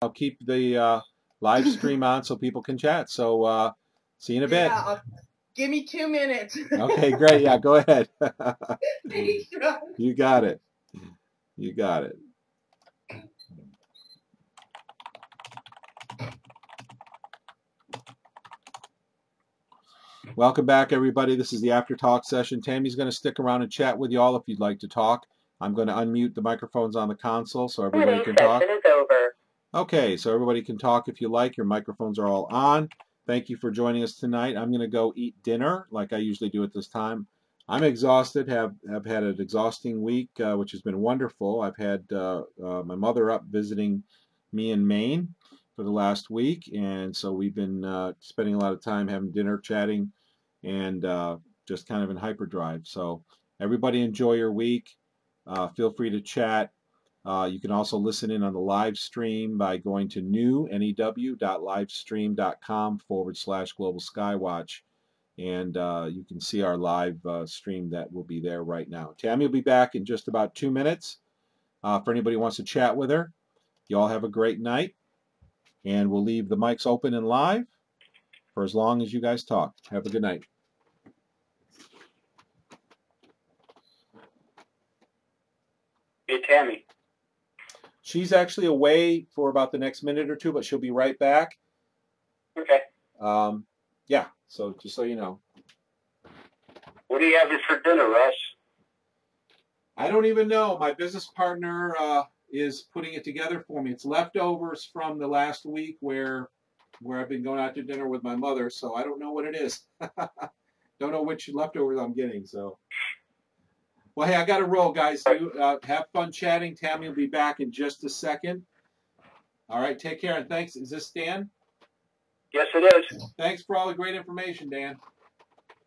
I'll keep the live stream on so people can chat. So see you in a bit. Give me 2 minutes. Okay, great. Yeah, go ahead. Thanks, Ron. You got it. You got it. Welcome back, everybody. This is the Aftertalk session. Tammy's going to stick around and chat with you all if you'd like to talk. I'm going to unmute the microphones on the console so everybody can talk. Session is over. Okay, so everybody can talk if you like. Your microphones are all on. Thank you for joining us tonight. I'm going to go eat dinner like I usually do at this time. I'm exhausted, have had an exhausting week, which has been wonderful. I've had my mother up visiting me in Maine for the last week, and so we've been spending a lot of time having dinner, chatting, and just kind of in hyperdrive. So everybody enjoy your week. Feel free to chat. You can also listen in on the live stream by going to new.livestream.com/Global Skywatch. And you can see our live stream that will be there right now. Tammy will be back in just about 2 minutes. For anybody who wants to chat with her, you all have a great night. And we'll leave the mics open and live for as long as you guys talk. Have a good night. Hey, Tammy. She's actually away for about the next minute or two, but she'll be right back. Okay. Yeah, so just so you know. What are you having for dinner, Russ? I don't even know. My business partner is putting it together for me. It's leftovers from the last week where I've been going out to dinner with my mother, so I don't know what it is. Don't know which leftovers I'm getting. So, well, hey, I got to roll, guys. You have fun chatting. Tammy will be back in just a second. All right, take care and thanks. Is this Dan? Yes, it is. Thanks for all the great information, Dan.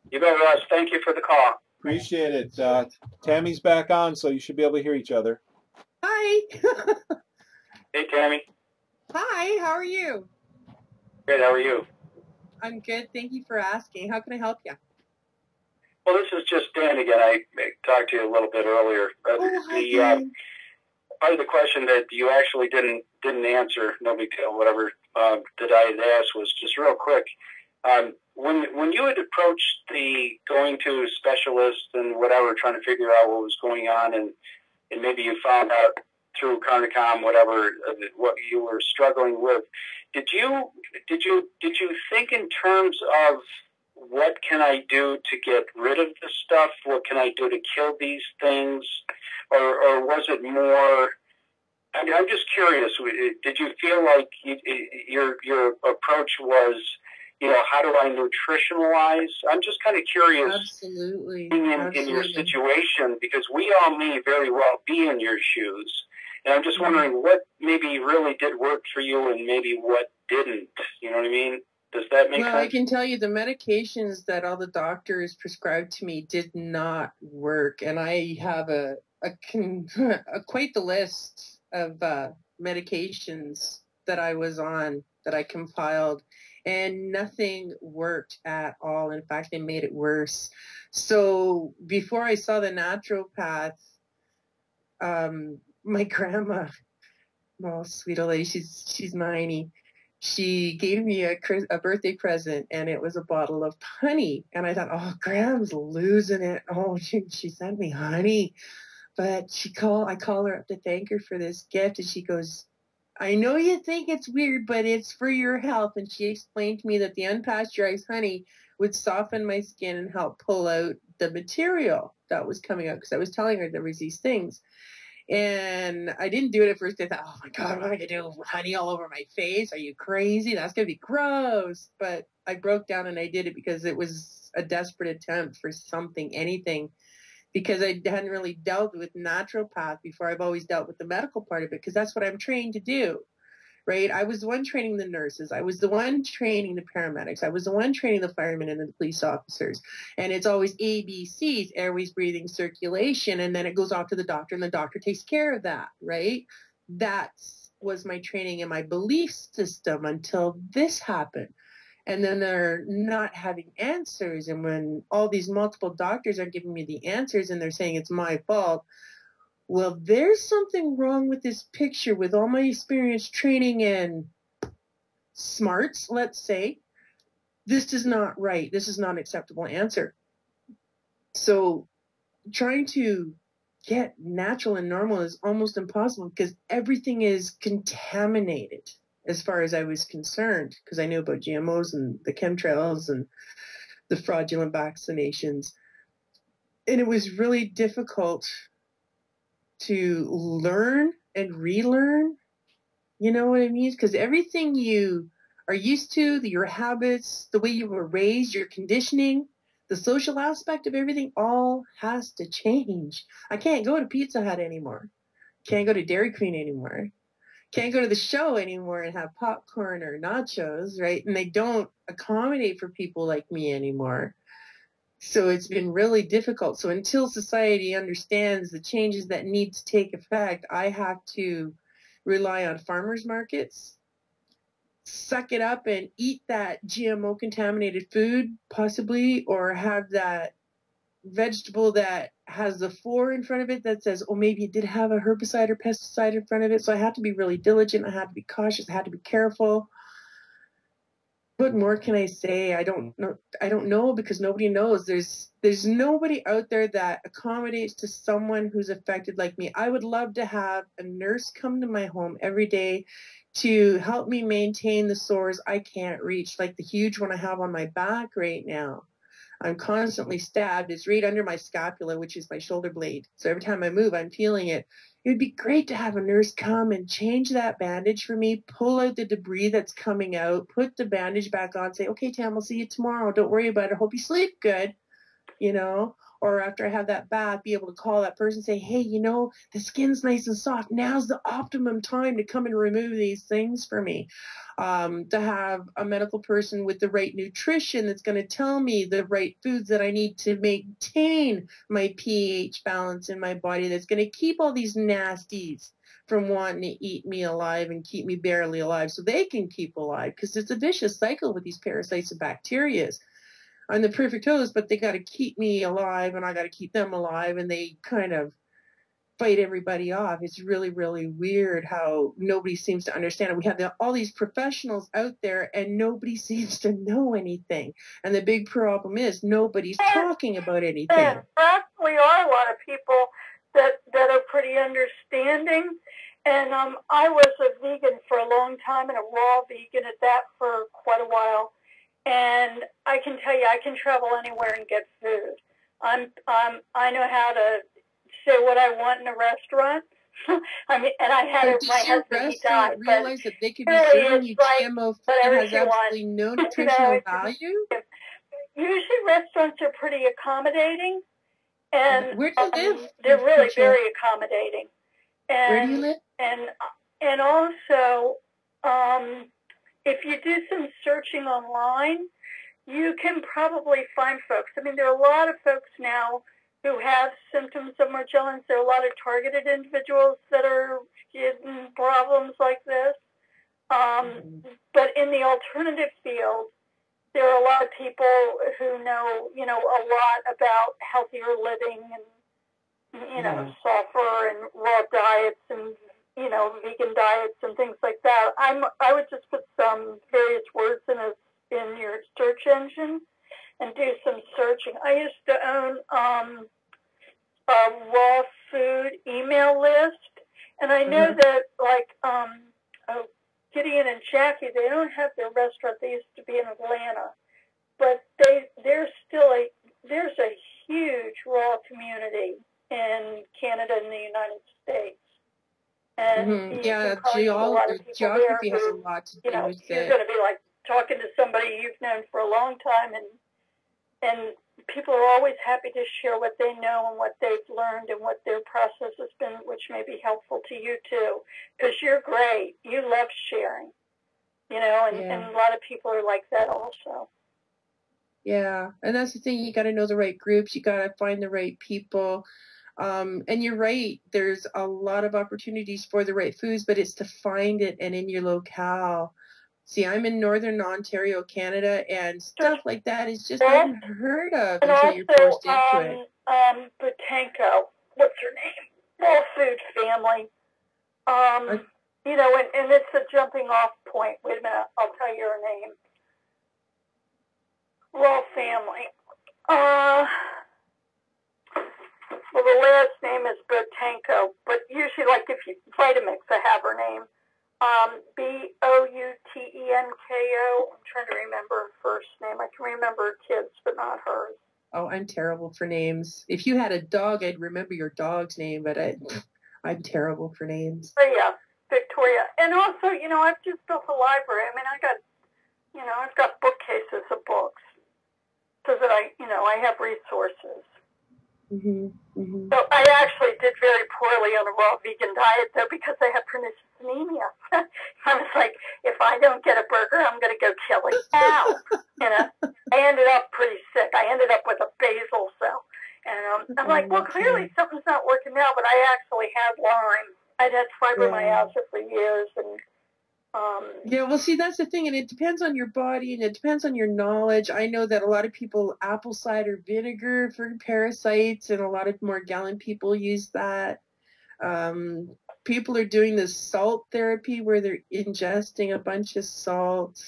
You bet, Russ. Thank you for the call. Appreciate it. Tammy's back on, so you should be able to hear each other. Hi. Hey, Tammy. Hi, how are you? Good, how are you? I'm good. Thank you for asking. How can I help you? Well, this is just Dan again. I talked to you a little bit earlier. Hi, part of the question that you actually didn't answer, no big deal, whatever, that I had asked was just real quick. When you had approached the going to specialists and whatever, trying to figure out what was going on, and maybe you found out through Carnicom whatever what you were struggling with, did you think in terms of what can I do to get rid of this stuff? What can I do to kill these things? Or was it more? I'm just curious. Did you feel like your approach was, how do I nutritionalize? I'm just kind of curious. Absolutely. In your situation, because we all may very well be in your shoes. And I'm just wondering what maybe really did work for you and maybe what didn't. You know what I mean? Does that make sense? Well, I can tell you the medications that all the doctors prescribed to me did not work. And I have quite the list of medications that I was on that I compiled. And nothing worked at all. In fact, they made it worse. So before I saw the naturopath, my grandma, well, sweet old lady, she's 90. She gave me a birthday present, and it was a bottle of honey. And I thought, oh, Graham's losing it. Oh, she sent me honey. But I call her up to thank her for this gift, and she goes, I know you think it's weird, but it's for your health. And she explained to me that the unpasteurized honey would soften my skin and help pull out the material that was coming out, because I was telling her there was these things. And I didn't do it at first. I thought, oh my God, what am I going to do? Honey all over my face? Are you crazy? That's going to be gross. But I broke down and I did it because it was a desperate attempt for something, anything. Because I hadn't really dealt with naturopath before. I've always dealt with the medical part of it because that's what I'm trained to do, right? I was the one training the nurses. I was the one training the paramedics. I was the one training the firemen and the police officers. And it's always ABCs, airways, breathing, circulation, and then it goes off to the doctor, and the doctor takes care of that, right? That was my training and my belief system until this happened. And then they're not having answers. And when all these multiple doctors are giving me the answers and they're saying it's my fault, well, there's something wrong with this picture with all my experience, training, and smarts, let's say. This is not right. This is not an acceptable answer. So trying to get natural and normal is almost impossible because everything is contaminated as far as I was concerned, because I knew about GMOs and the chemtrails and the fraudulent vaccinations. And it was really difficult to learn and relearn, you know what I mean? Because everything you are used to, your habits, the way you were raised, your conditioning, the social aspect of everything all has to change. I can't go to Pizza Hut anymore. Can't go to Dairy Queen anymore. Can't go to the show anymore and have popcorn or nachos, right? And they don't accommodate for people like me anymore. So it's been really difficult. So until society understands the changes that need to take effect, I have to rely on farmers markets, suck it up and eat that GMO contaminated food, possibly, or have that vegetable that has the 4 in front of it that says, oh, maybe it did have a herbicide or pesticide in front of it. So I had to be really diligent. I had to be cautious. I had to be careful. What more can I say? I don't know because nobody knows. There's nobody out there that accommodates to someone who's affected like me. I would love to have a nurse come to my home every day to help me maintain the sores I can't reach, like the huge one I have on my back right now. I'm constantly stabbed. It's right under my scapula, which is my shoulder blade. So every time I move, I'm feeling it. It would be great to have a nurse come and change that bandage for me, pull out the debris that's coming out, put the bandage back on, say, okay, Tam, I'll see you tomorrow. Don't worry about it. Hope you sleep good, you know? Or after I have that bath, be able to call that person and say, hey, you know, the skin's nice and soft. Now's the optimum time to come and remove these things for me. To have a medical person with the right nutrition that's going to tell me the right foods that I need to maintain my pH balance in my body, that's going to keep all these nasties from wanting to eat me alive and keep me barely alive so they can keep alive, because it's a vicious cycle with these parasites and bacteria. I'm the perfect host, but they got to keep me alive and I got to keep them alive, and they kind of fight everybody off. It's really, really weird how nobody seems to understand it. We have all these professionals out there and nobody seems to know anything. And the big problem is nobody's talking about anything. There actually are a lot of people that are pretty understanding. And I was a vegan for a long time and a raw vegan at that for quite a while. And I can tell you, I can travel anywhere and get food. I know how to say what I want in a restaurant. I mean, and I had my husband, he died. Realize that they could be serving you GMO food that has absolutely no nutritional value? Usually restaurants are pretty accommodating. And where do you live? They're really very accommodating. And, where do you live? And also, if you do some searching online, you can probably find folks. I mean, there are a lot of folks now who have symptoms of Morgellons. There are a lot of targeted individuals that are getting problems like this. But in the alternative field, there are a lot of people who know, a lot about healthier living and, sulfur and raw diets and, vegan diets and things like that. I would just put some various words in your search engine and do some searching. I used to own a raw food email list, and I know that Gideon and Jackie, they don't have their restaurant. They used to be in Atlanta, but there's a huge raw community in Canada and the United States. And geography has a lot to do with it. You're going to be like talking to somebody you've known for a long time, and people are always happy to share what they know and what they've learned and what their process has been, which may be helpful to you too, because you're great. You love sharing, and a lot of people are like that also. Yeah, and that's the thing. You got to know the right groups. You got to find the right people. And you're right. There's a lot of opportunities for the right foods, but it's to find it and in your locale. See, I'm in Northern Ontario, Canada, and stuff like that is just unheard of until you're forced into it. Botanko, what's her name? raw food family. You know, and it's a jumping off point. Wait a minute, I'll tell you her name. Raw family. Well, the last name is Botanko, but usually, like if you Vitamix, I have her name. Boutenko. I'm trying to remember her first name. I can remember her kids, but not hers. Oh, I'm terrible for names. If you had a dog, I'd remember your dog's name, but I'm terrible for names. Oh, yeah, Victoria. And also, you know, I've just built a library. I mean, I've got bookcases of books so that I have resources. Mm-hmm. Mm-hmm. So I actually did very poorly on a raw vegan diet, though, because I had pernicious anemia. I was like, if I don't get a burger, I'm going to go kill a cow. You know, I ended up pretty sick. I ended up with a basal cell. And I'm like, well, clearly something's not working now, but I actually had Lyme. I'd had fibromyalgia for years, and yeah, well, see, that's the thing, and it depends on your body, and it depends on your knowledge. I know that a lot of people, apple cider vinegar for parasites, and a lot of Morgellon people use that. People are doing this salt therapy where they're ingesting a bunch of salt.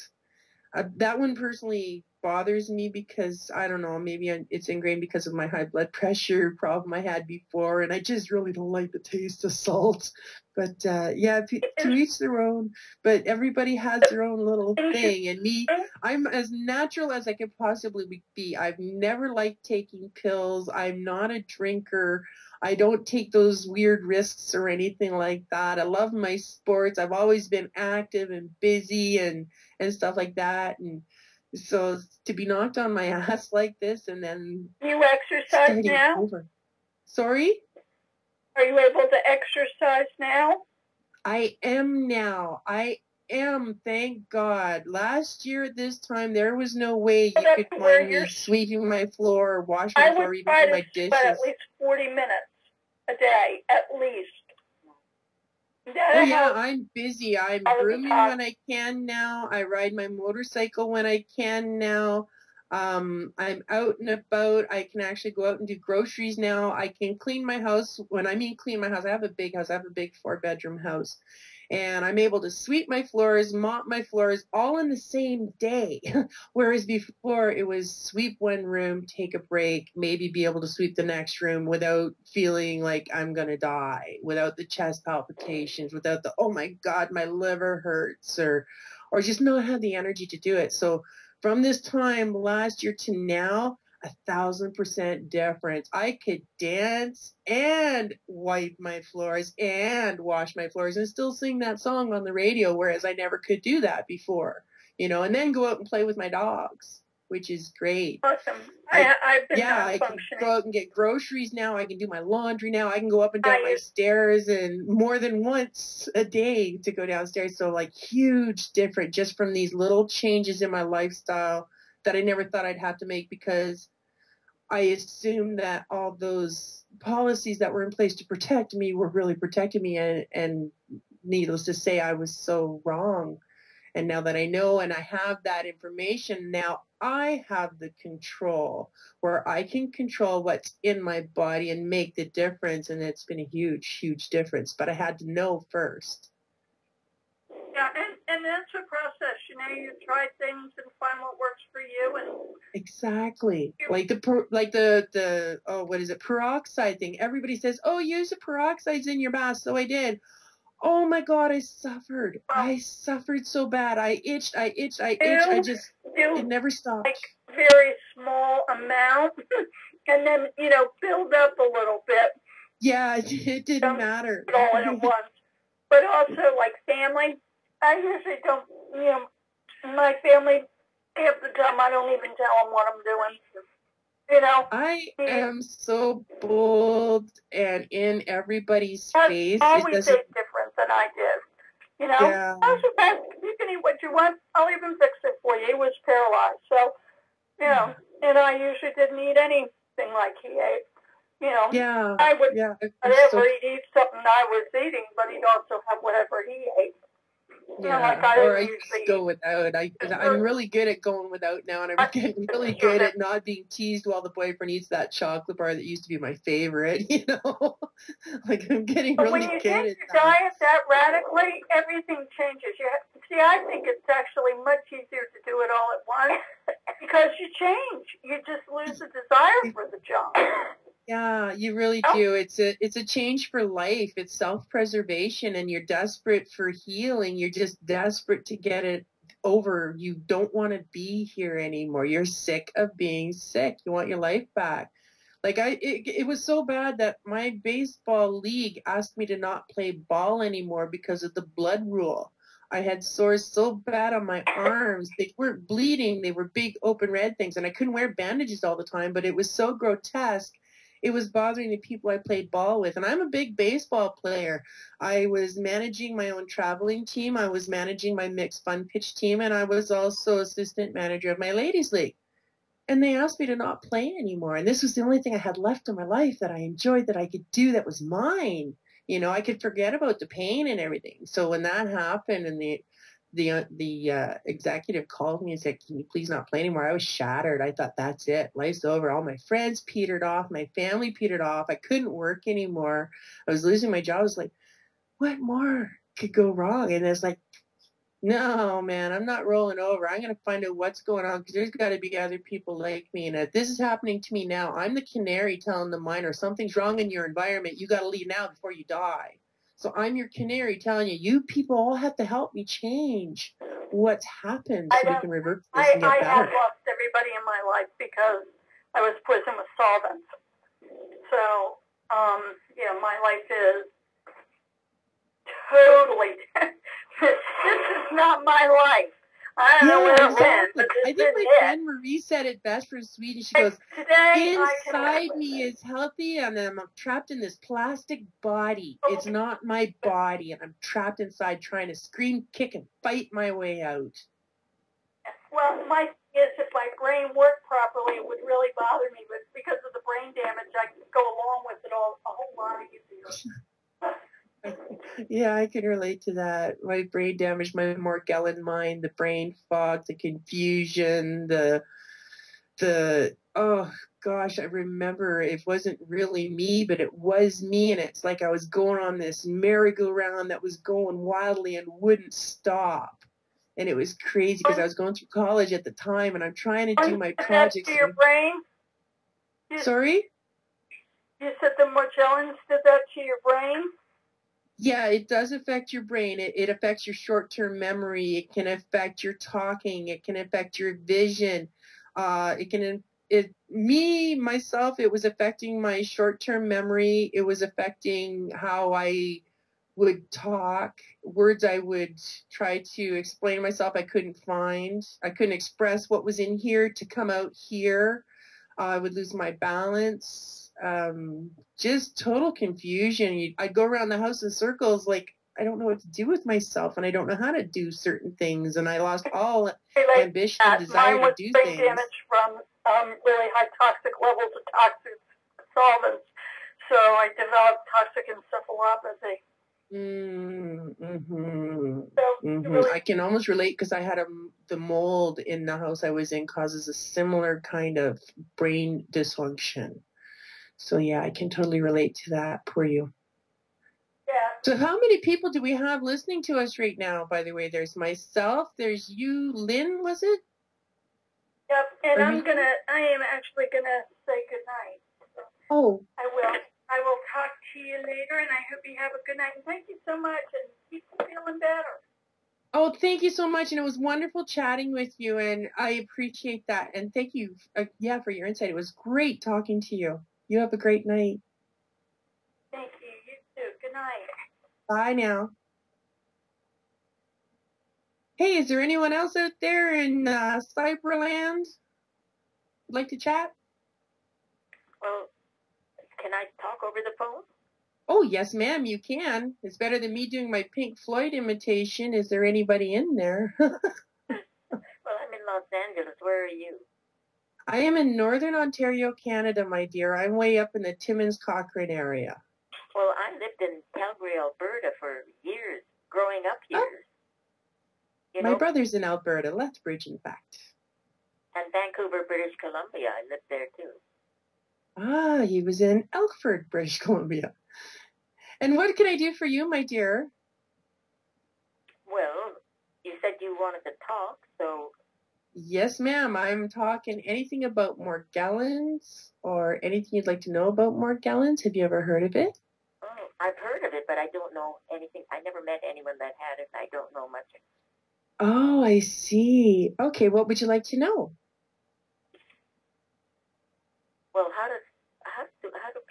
That one personally bothers me because, I don't know, maybe it's ingrained because of my high blood pressure problem I had before, and I just really don't like the taste of salt. But yeah, to each their own, but everybody has their own little thing. And me, I'm as natural as I could possibly be. I've never liked taking pills. I'm not a drinker. I don't take those weird risks or anything like that. I love my sports. I've always been active and busy and stuff like that. And so to be knocked on my ass like this and then you exercise now? Over. Sorry? Are you able to exercise now? I am now. I am, thank God. Last year at this time, there was no way you could find me sweeping my floor or washing my floor, even for my dishes. I would try to at least 40 minutes a day, at least. Oh yeah, I'm busy. I'm grooming when I can now. I ride my motorcycle when I can now. I'm out and about. I can actually go out and do groceries now. I can clean my house. When I mean clean my house, I have a big house. I have a big 4-bedroom house. And I'm able to sweep my floors, mop my floors all in the same day. Whereas before it was sweep one room, take a break, maybe be able to sweep the next room without feeling like I'm going to die, without the chest palpitations, without the, oh my God, my liver hurts, or just not have the energy to do it. So from this time last year to now, 1,000% difference. I could dance and wipe my floors and wash my floors and still sing that song on the radio, whereas I never could do that before, you know, and then go out and play with my dogs, which is great. Awesome. I've been I can go out and get groceries now. I can do my laundry now. I can go up and down my stairs and more than once a day to go downstairs. So like huge difference just from these little changes in my lifestyle that I never thought I'd have to make, because I assumed that all those policies that were in place to protect me were really protecting me, and needless to say, I was so wrong. And now that I know and I have that information, now I have the control where I can control what's in my body and make the difference. And it's been a huge, huge difference. But I had to know first. Yeah, and that's a process. You know, you try things and find what works for you. And exactly, like what is it, peroxide thing. Everybody says, oh, use the peroxides in your bath. So I did. Oh my God, I suffered. I suffered so bad. I itched. I just, it never stopped. Like very small amount, and then, you know, build up a little bit. Yeah, it didn't matter. All at once. But also, like family, I usually don't, you know, my family, half the time I don't even tell them what I'm doing. You know? I am so bold and in everybody's face. Always made difference than I did. You know? Yeah. I was just asking, you can eat what you want. I'll even fix it for you. He was paralyzed. So, you know, and I usually didn't eat anything like he ate. You know, yeah, I would eat something I was eating, but he'd also have whatever he ate. Yeah, or I just go without. I'm really good at going without now, and I'm getting really good at not being teased while the boyfriend eats that chocolate bar that used to be my favorite, you know? Like, I'm getting really good at that. When you change your diet that radically, everything changes. See, I think it's actually much easier to do it all at once because you change. You just lose the desire for the junk. Yeah, you really do. It's a change for life. It's self-preservation, and you're desperate for healing. You're just desperate to get it over. You don't want to be here anymore. You're sick of being sick. You want your life back. Like it was so bad that my baseball league asked me to not play ball anymore because of the blood rule. I had sores so bad on my arms. They weren't bleeding. They were big open red things, and I couldn't wear bandages all the time, but it was so grotesque. It was bothering the people I played ball with. And I'm a big baseball player. I was managing my own traveling team. I was managing my mixed fun pitch team. And I was also assistant manager of my ladies league. And they asked me to not play anymore. And this was the only thing I had left in my life that I enjoyed, that I could do, that was mine. You know, I could forget about the pain and everything. So when that happened and the executive called me and said, "Can you please not play anymore?" I was shattered. I thought, that's it. Life's over. All my friends petered off. My family petered off. I couldn't work anymore. I was losing my job. I was like, what more could go wrong? And it's like, no, man, I'm not rolling over. I'm going to find out what's going on, because there's got to be other people like me. And if this is happening to me now, I'm the canary telling the miner, something's wrong in your environment. You got to leave now before you die. So I'm your canary telling you, you people all have to help me change what's happened so we can reverse this and get better. I have lost everybody in my life because I was poisoned with solvents. So, my life is totally, this is not my life. I don't know where it went, but I think my friend Marie said it best for Sweden. She goes, inside me is healthy, and I'm trapped in this plastic body. It's not my body, and I'm trapped inside trying to scream, kick, and fight my way out. Well, my thing is, if my brain worked properly, it would really bother me, but because of the brain damage, I can go along with it all a whole lot easier. Yeah, I can relate to that. My brain damage, my Morgellon mind, the brain fog, the confusion, oh gosh, I remember it wasn't really me, but it was me, and it's like I was going on this merry-go-round that was going wildly and wouldn't stop. And it was crazy because I was going through college at the time, and I'm trying to do my projects. To your brain? Sorry? You said the Morgellons did that to your brain? Yeah, it does affect your brain. It affects your short-term memory. It can affect your talking. It can affect your vision. It was affecting my short-term memory. It was affecting how I would talk, words I would try to explain myself I couldn't find. I couldn't express what was in here to come out here. I would lose my balance. Just total confusion. I'd go around the house in circles, like I don't know what to do with myself, and I don't know how to do certain things, and I lost all ambition and desire to do things. Mine was brain damage from really high toxic levels of toxic solvents, so I developed toxic encephalopathy. I can almost relate, because I had the mold in the house I was in causes a similar kind of brain dysfunction. So yeah, I can totally relate to that. Poor you. Yeah. So how many people do we have listening to us right now, by the way? There's myself, there's you, Lynn, was it? Yep, and I am actually gonna say goodnight. Oh. I will talk to you later, and I hope you have a good night. And thank you so much, and keep feeling better. Oh, thank you so much, and it was wonderful chatting with you, and I appreciate that. And thank you, for your insight. It was great talking to you. You have a great night. Thank you. You too. Good night. Bye now. Hey, is there anyone else out there in Cyberland who'd like to chat? Well, can I talk over the phone? Oh, yes, ma'am, you can. It's better than me doing my Pink Floyd imitation. Is there anybody in there? Well, I'm in Los Angeles. Where are you? I am in Northern Ontario, Canada, my dear. I'm way up in the Timmins-Cochrane area. Well, I lived in Calgary, Alberta for years, growing up here. My brother's in Alberta, Lethbridge, in fact. And Vancouver, British Columbia. I lived there too. Ah, he was in Elkford, British Columbia. And what can I do for you, my dear? Well, you said you wanted to talk, so... Yes, ma'am. I'm talking anything about Morgellons or anything you'd like to know about Morgellons. Have you ever heard of it? Oh, I've heard of it, but I don't know anything. I never met anyone that had it. I don't know much. Oh, I see. Okay, what would you like to know? Well, how do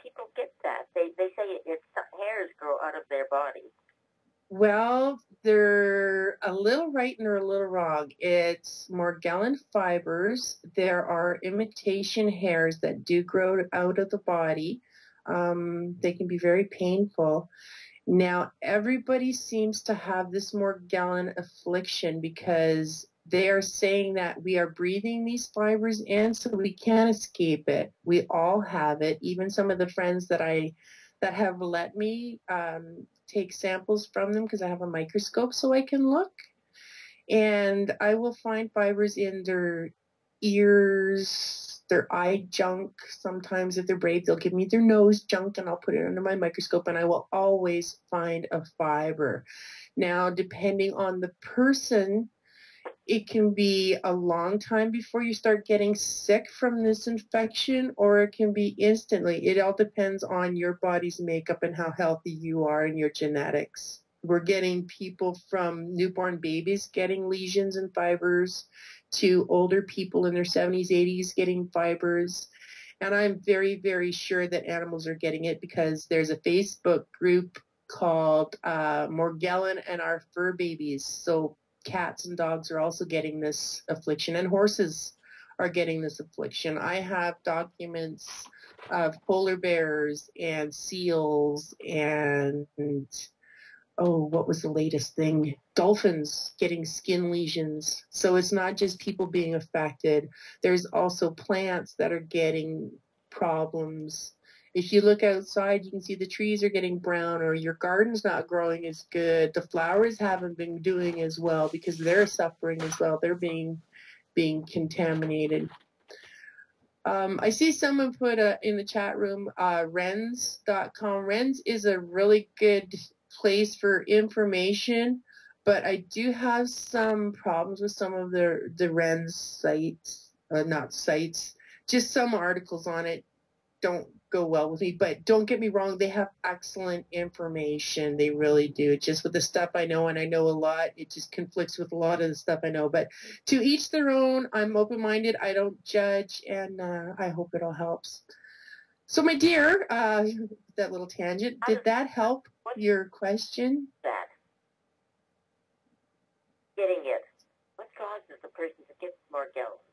people get that? They say it's hairs grow out of their body. Well, they're a little right and they're a little wrong. It's Morgellon fibers. There are imitation hairs that do grow out of the body. They can be very painful. Now, everybody seems to have this Morgellon affliction because they are saying that we are breathing these fibers in, so we can't escape it. We all have it. Even some of the friends that have let me take samples from them because I have a microscope so I can look. And I will find fibers in their ears, their eye junk. Sometimes if they're brave, they'll give me their nose junk and I'll put it under my microscope and I will always find a fiber. Now, depending on the person, it can be a long time before you start getting sick from this infection, or it can be instantly. It all depends on your body's makeup and how healthy you are and your genetics. We're getting people from newborn babies getting lesions and fibers to older people in their 70s, 80s getting fibers. And I'm very, very sure that animals are getting it because there's a Facebook group called Morgellon and Our Fur Babies. So cats and dogs are also getting this affliction, and horses are getting this affliction. I have documents of polar bears and seals and, what was the latest thing? Dolphins getting skin lesions. So it's not just people being affected. There's also plants that are getting problems. If you look outside, you can see the trees are getting brown or your garden's not growing as good. The flowers haven't been doing as well because they're suffering as well. They're being contaminated. I see someone put in the chat room, Wrens.com. Wrens is a really good place for information, but I do have some problems with some of the Wrens sites, not sites, just some articles on it don't go well with me, but don't get me wrong, they have excellent information. They really do. Just with the stuff I know, and I know a lot, it just conflicts with a lot of the stuff I know. But to each their own. I'm open-minded. I don't judge, and I hope it all helps. So, my dear, that little tangent, did that help your question? That. Getting it. What causes a person to get Morgellons?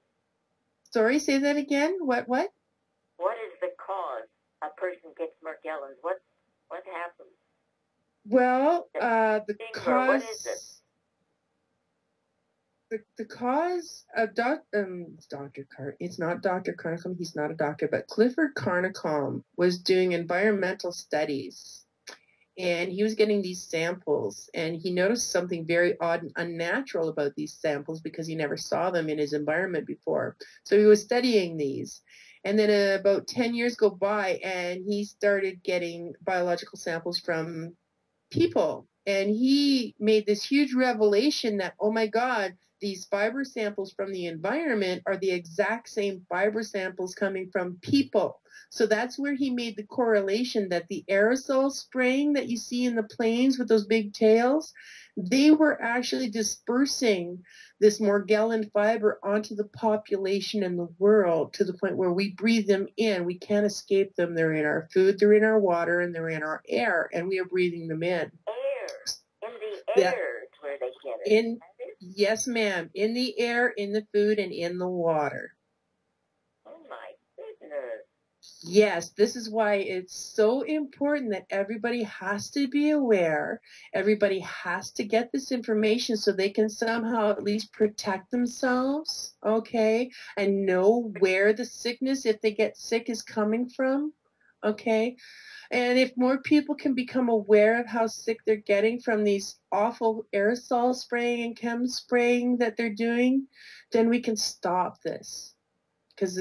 Sorry, say that again. What? What is the cause a person gets Morgellons? What happens? Well, the cause. What is it? The cause of it's not Dr. Carnicom, he's not a doctor, but Clifford Carnicom was doing environmental studies, and he was getting these samples, and he noticed something very odd and unnatural about these samples because he never saw them in his environment before. So he was studying these. And then about 10 years go by, and he started getting biological samples from people. And he made this huge revelation that, oh my God, these fiber samples from the environment are the exact same fiber samples coming from people. So that's where he made the correlation that the aerosol spraying that you see in the planes with those big tails, they were actually dispersing this Morgellon fiber onto the population in the world to the point where we breathe them in. We can't escape them. They're in our food, they're in our water, and they're in our air, and we are breathing them in. In the air is where they get it. Yes, ma'am. In the air, in the food, and in the water. Oh, my goodness. Yes, this is why it's so important that everybody has to be aware. Everybody has to get this information so they can somehow at least protect themselves, okay, and know where the sickness, if they get sick, is coming from. okay? And if more people can become aware of how sick they're getting from these awful aerosol spraying and chem spraying that they're doing, then we can stop this. Because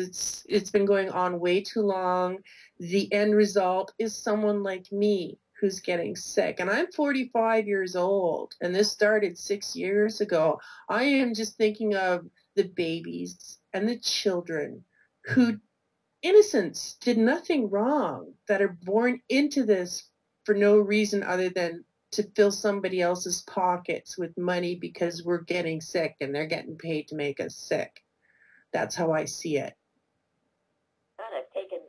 it's been going on way too long. The end result is someone like me who's getting sick. And I'm 45 years old, and this started 6 years ago. I am just thinking of the babies and the children who, innocents, did nothing wrong, that are born into this for no reason other than to fill somebody else's pockets with money because we're getting sick and they're getting paid to make us sick. That's how I see it. God, I've taken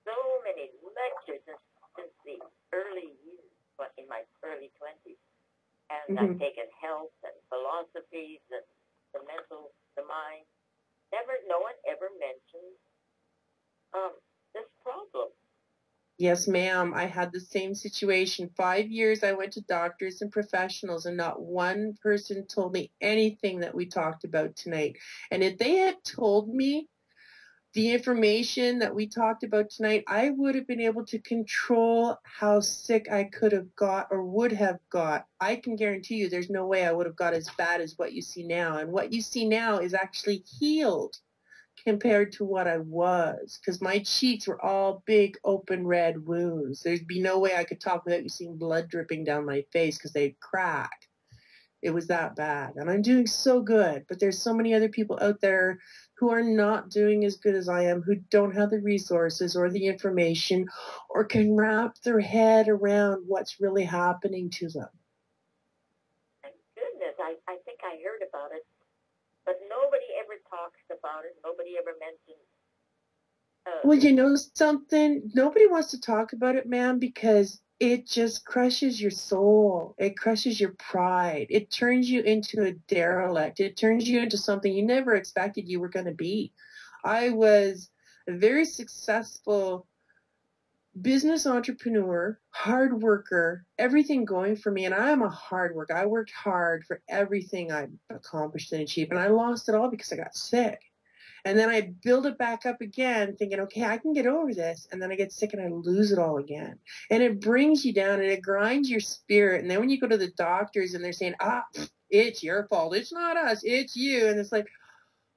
so many lectures since the early years, but in my early 20s. And I've taken health and philosophies and the mental, the mind. No one ever mentioned this problem. Yes, ma'am. I had the same situation. 5 years I went to doctors and professionals, and not one person told me anything that we talked about tonight. And if they had told me the information that we talked about tonight, I would have been able to control how sick I could have got or would have got. I can guarantee you there's no way I would have got as bad as what you see now. And what you see now is actually healed compared to what I was, because my cheeks were all big open red wounds. There'd be no way I could talk without you seeing blood dripping down my face because they'd crack. It was that bad. And I'm doing so good, but there's so many other people out there who are not doing as good as I am, who don't have the resources or the information or can wrap their head around what's really happening to them. Thank goodness. I think I heard about it, but nobody ever talks about it. Nobody ever mentions. Well, you know something? Nobody wants to talk about it, ma'am, because it just crushes your soul. It crushes your pride. It turns you into a derelict. It turns you into something you never expected you were going to be. I was a very successful business entrepreneur, hard worker, everything going for me. And I am a hard worker. I worked hard for everything I accomplished and achieved. And I lost it all because I got sick. And then I build it back up again, thinking, okay, I can get over this. And then I get sick and I lose it all again. And it brings you down and it grinds your spirit. And then when you go to the doctors and they're saying, it's your fault. It's not us. It's you. And it's like,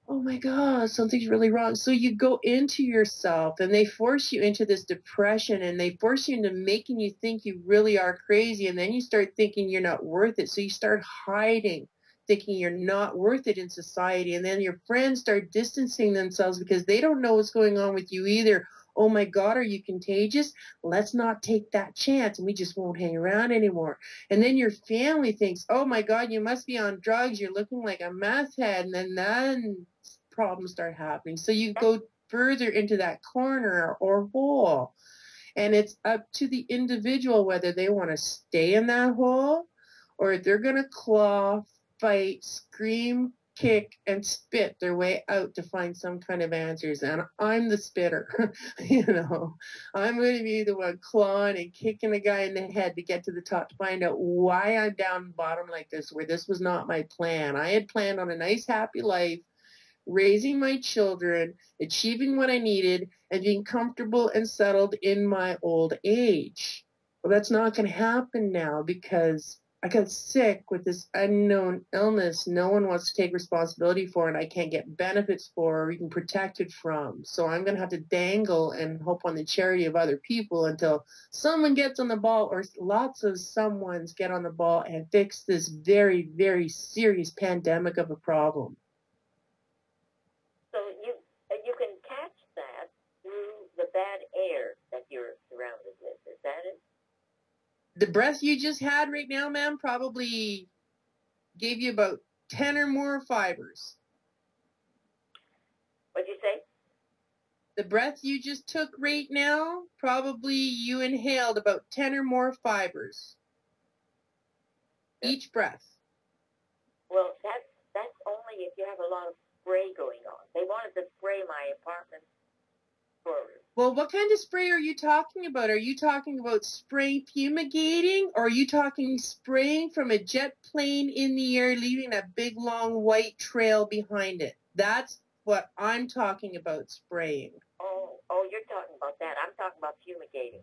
oh my God, something's really wrong. So you go into yourself and they force you into this depression and they force you into making you think you really are crazy. And then you start thinking you're not worth it. So you start hiding, thinking you're not worth it in society. And then your friends start distancing themselves because they don't know what's going on with you either. Oh my God, are you contagious? Let's not take that chance and we just won't hang around anymore. And then your family thinks, oh my God, you must be on drugs. You're looking like a meth head. And then problems start happening. So you go further into that corner or hole. And it's up to the individual whether they want to stay in that hole or if they're going to claw, fight, scream, kick, and spit their way out to find some kind of answers. And I'm the spitter. I'm going to be the one clawing and kicking a guy in the head to get to the top to find out why I'm down bottom like this, where this was not my plan. I had planned on a nice, happy life, raising my children, achieving what I needed, and being comfortable and settled in my old age. Well, that's not going to happen now because I got sick with this unknown illness no one wants to take responsibility for and I can't get benefits for or even protected from. So I'm going to have to dangle and hope on the charity of other people until someone gets on the ball or lots of someones get on the ball and fix this very, very serious pandemic of a problem. So you can catch that through the bad air that you're surrounded with. Is that it? The breath you just had right now, ma'am, probably gave you about 10 or more fibers. What'd you say? The breath you just took right now, probably you inhaled about 10 or more fibers. Each breath. Well, that's only if you have a lot of spray going on. They wanted to spray my apartment for... Well, what kind of spray are you talking about? Are you talking about spray fumigating, or are you talking spraying from a jet plane in the air, leaving a big, long, white trail behind it? That's what I'm talking about spraying. Oh, you're you're talking about that. I'm talking about fumigating.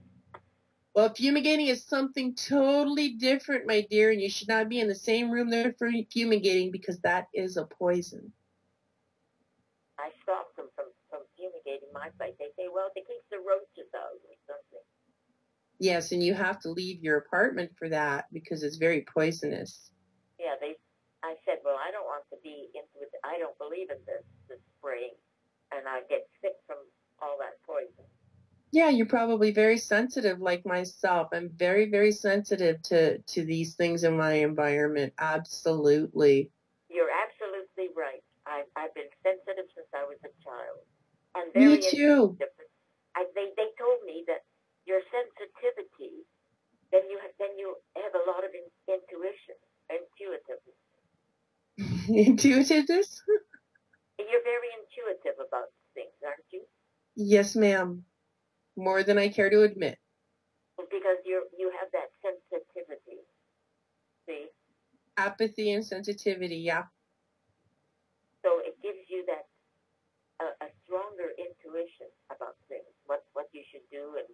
Well, fumigating is something totally different, my dear, and you should not be in the same room they're fumigating because that is a poison. I stopped them from fumigating my place. They say, well, it keeps the roaches out or something. Yes, and you have to leave your apartment for that because it's very poisonous. Yeah, I said, well, I don't want to be into it. I don't believe in this spraying, and I get sick from all that poison. Yeah, you're probably very sensitive like myself. I'm very, very sensitive to these things in my environment. Absolutely. You're absolutely right. I've been sensitive since I was a child. And Me too. They told me that your sensitivity, then you have a lot of intuition, intuitiveness. Intuitiveness? You're very intuitive about things, aren't you? Yes, ma'am. More than I care to admit. Because you have that sensitivity. See? Apathy and sensitivity, yeah. So it gives you that a stronger intuition about things, what you should do and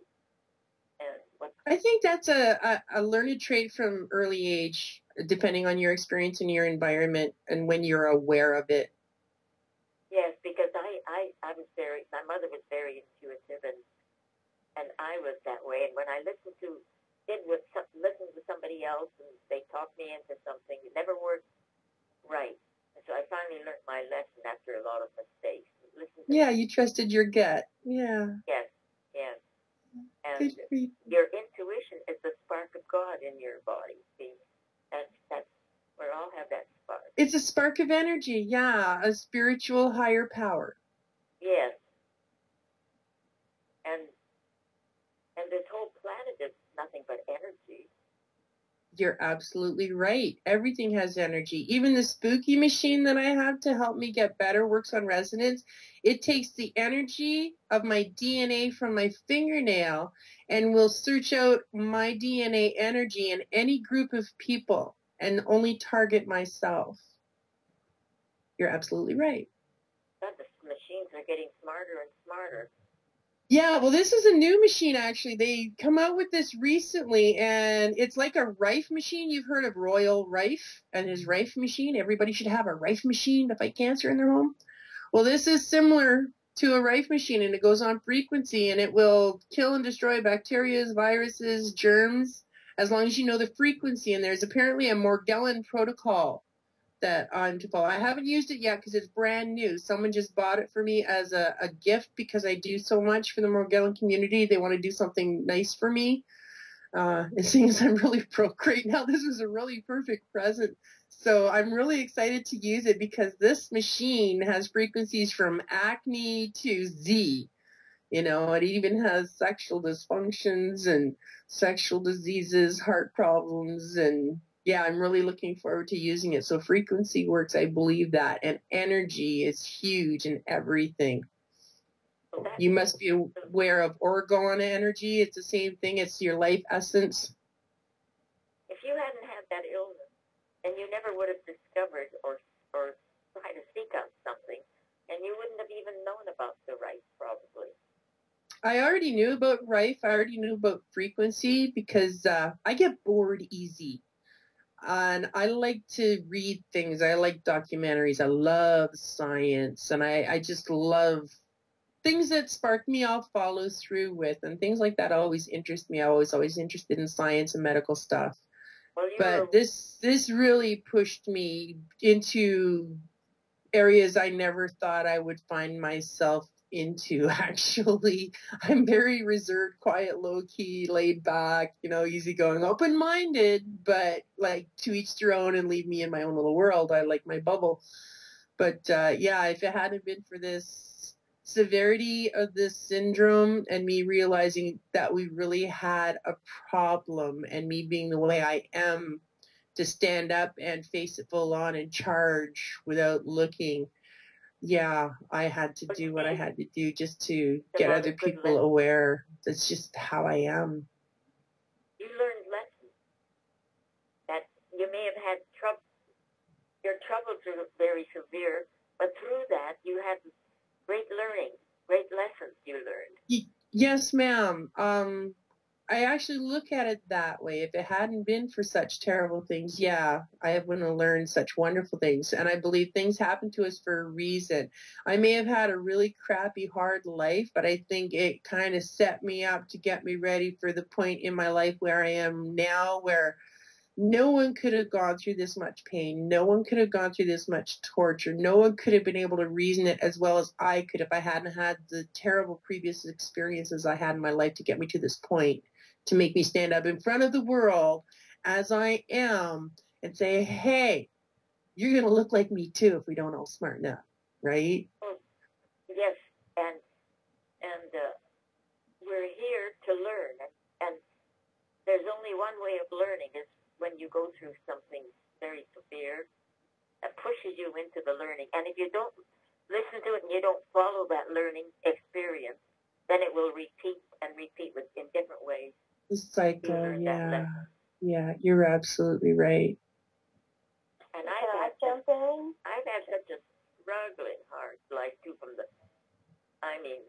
what. I think that's a learned trait from early age, depending on your experience in your environment and when you're aware of it. Yes, because my mother was very intuitive and I was that way. And when I listened to somebody else and they talked me into something, it never worked right. And so I finally learned my lesson after a lot of mistakes. Yeah, you trusted your gut. Yeah. Yes. And your intuition is the spark of God in your body. See, that's we all have that spark. It's a spark of energy. Yeah, a spiritual higher power. Yes. And this whole planet is nothing but energy. You're absolutely right. Everything has energy. Even the spooky machine that I have to help me get better works on resonance. It takes the energy of my DNA from my fingernail and will search out my DNA energy in any group of people and only target myself. You're absolutely right. God, the machines are getting smarter and smarter. Yeah, well, this is a new machine, actually. They come out with this recently, and it's like a Rife machine. You've heard of Royal Rife and his Rife machine. Everybody should have a Rife machine to fight cancer in their home. Well, this is similar to a Rife machine, and it goes on frequency, and it will kill and destroy bacteria, viruses, germs, as long as you know the frequency. And there's apparently a Morgellon protocol that I'm to follow. I haven't used it yet because it's brand new. Someone just bought it for me as a gift because I do so much for the Morgellon community. They want to do something nice for me. And seeing as I'm really broke right now, this was a really perfect present. So I'm really excited to use it because this machine has frequencies from acne to Z. You know, it even has sexual dysfunctions and sexual diseases, heart problems, and yeah, I'm really looking forward to using it. So frequency works, I believe that, and energy is huge in everything. You must be aware of Morgellon energy. It's the same thing. It's your life essence. If you hadn't had that illness, then you never would have discovered or tried to seek out something, and you wouldn't have even known about the rice, probably. I already knew about Rife. I already knew about frequency because I get bored easy. And I like to read things. I like documentaries. I love science. And I just love things that spark me, I'll follow through with. And things like that always interest me. I'm always interested in science and medical stuff. Well, but this really pushed me into areas I never thought I would find myself into. Actually, I'm very reserved, quiet, low-key, laid back, easygoing, open-minded, but like to each their own and leave me in my own little world. I like my bubble. But yeah, if it hadn't been for this severity of this syndrome and me realizing that we really had a problem and me being the way I am to stand up and face it full on and charge without looking, yeah, I had to do what I had to do just to get other people aware. That's just how I am. You learned lessons that you may have had trouble. Your troubles are very severe, but through that you had great learning, great lessons you learned. Yes, ma'am. I actually look at it that way. If it hadn't been for such terrible things, yeah, I wouldn't have learned such wonderful things. And I believe things happen to us for a reason. I may have had a really crappy, hard life, but I think it kind of set me up to get me ready for the point in my life where I am now, where no one could have gone through this much pain. No one could have gone through this much torture. No one could have been able to reason it as well as I could if I hadn't had the terrible previous experiences I had in my life to get me to this point, to make me stand up in front of the world as I am and say, hey, you're going to look like me too if we don't all smarten up, right? Yes, and we're here to learn, and there's only one way of learning is when you go through something very severe that pushes you into the learning. And if you don't listen to it and you don't follow that learning experience, then it will repeat and repeat in different ways. The cycle, yeah. Yeah, you're absolutely right. And I've had such a struggling hard life too,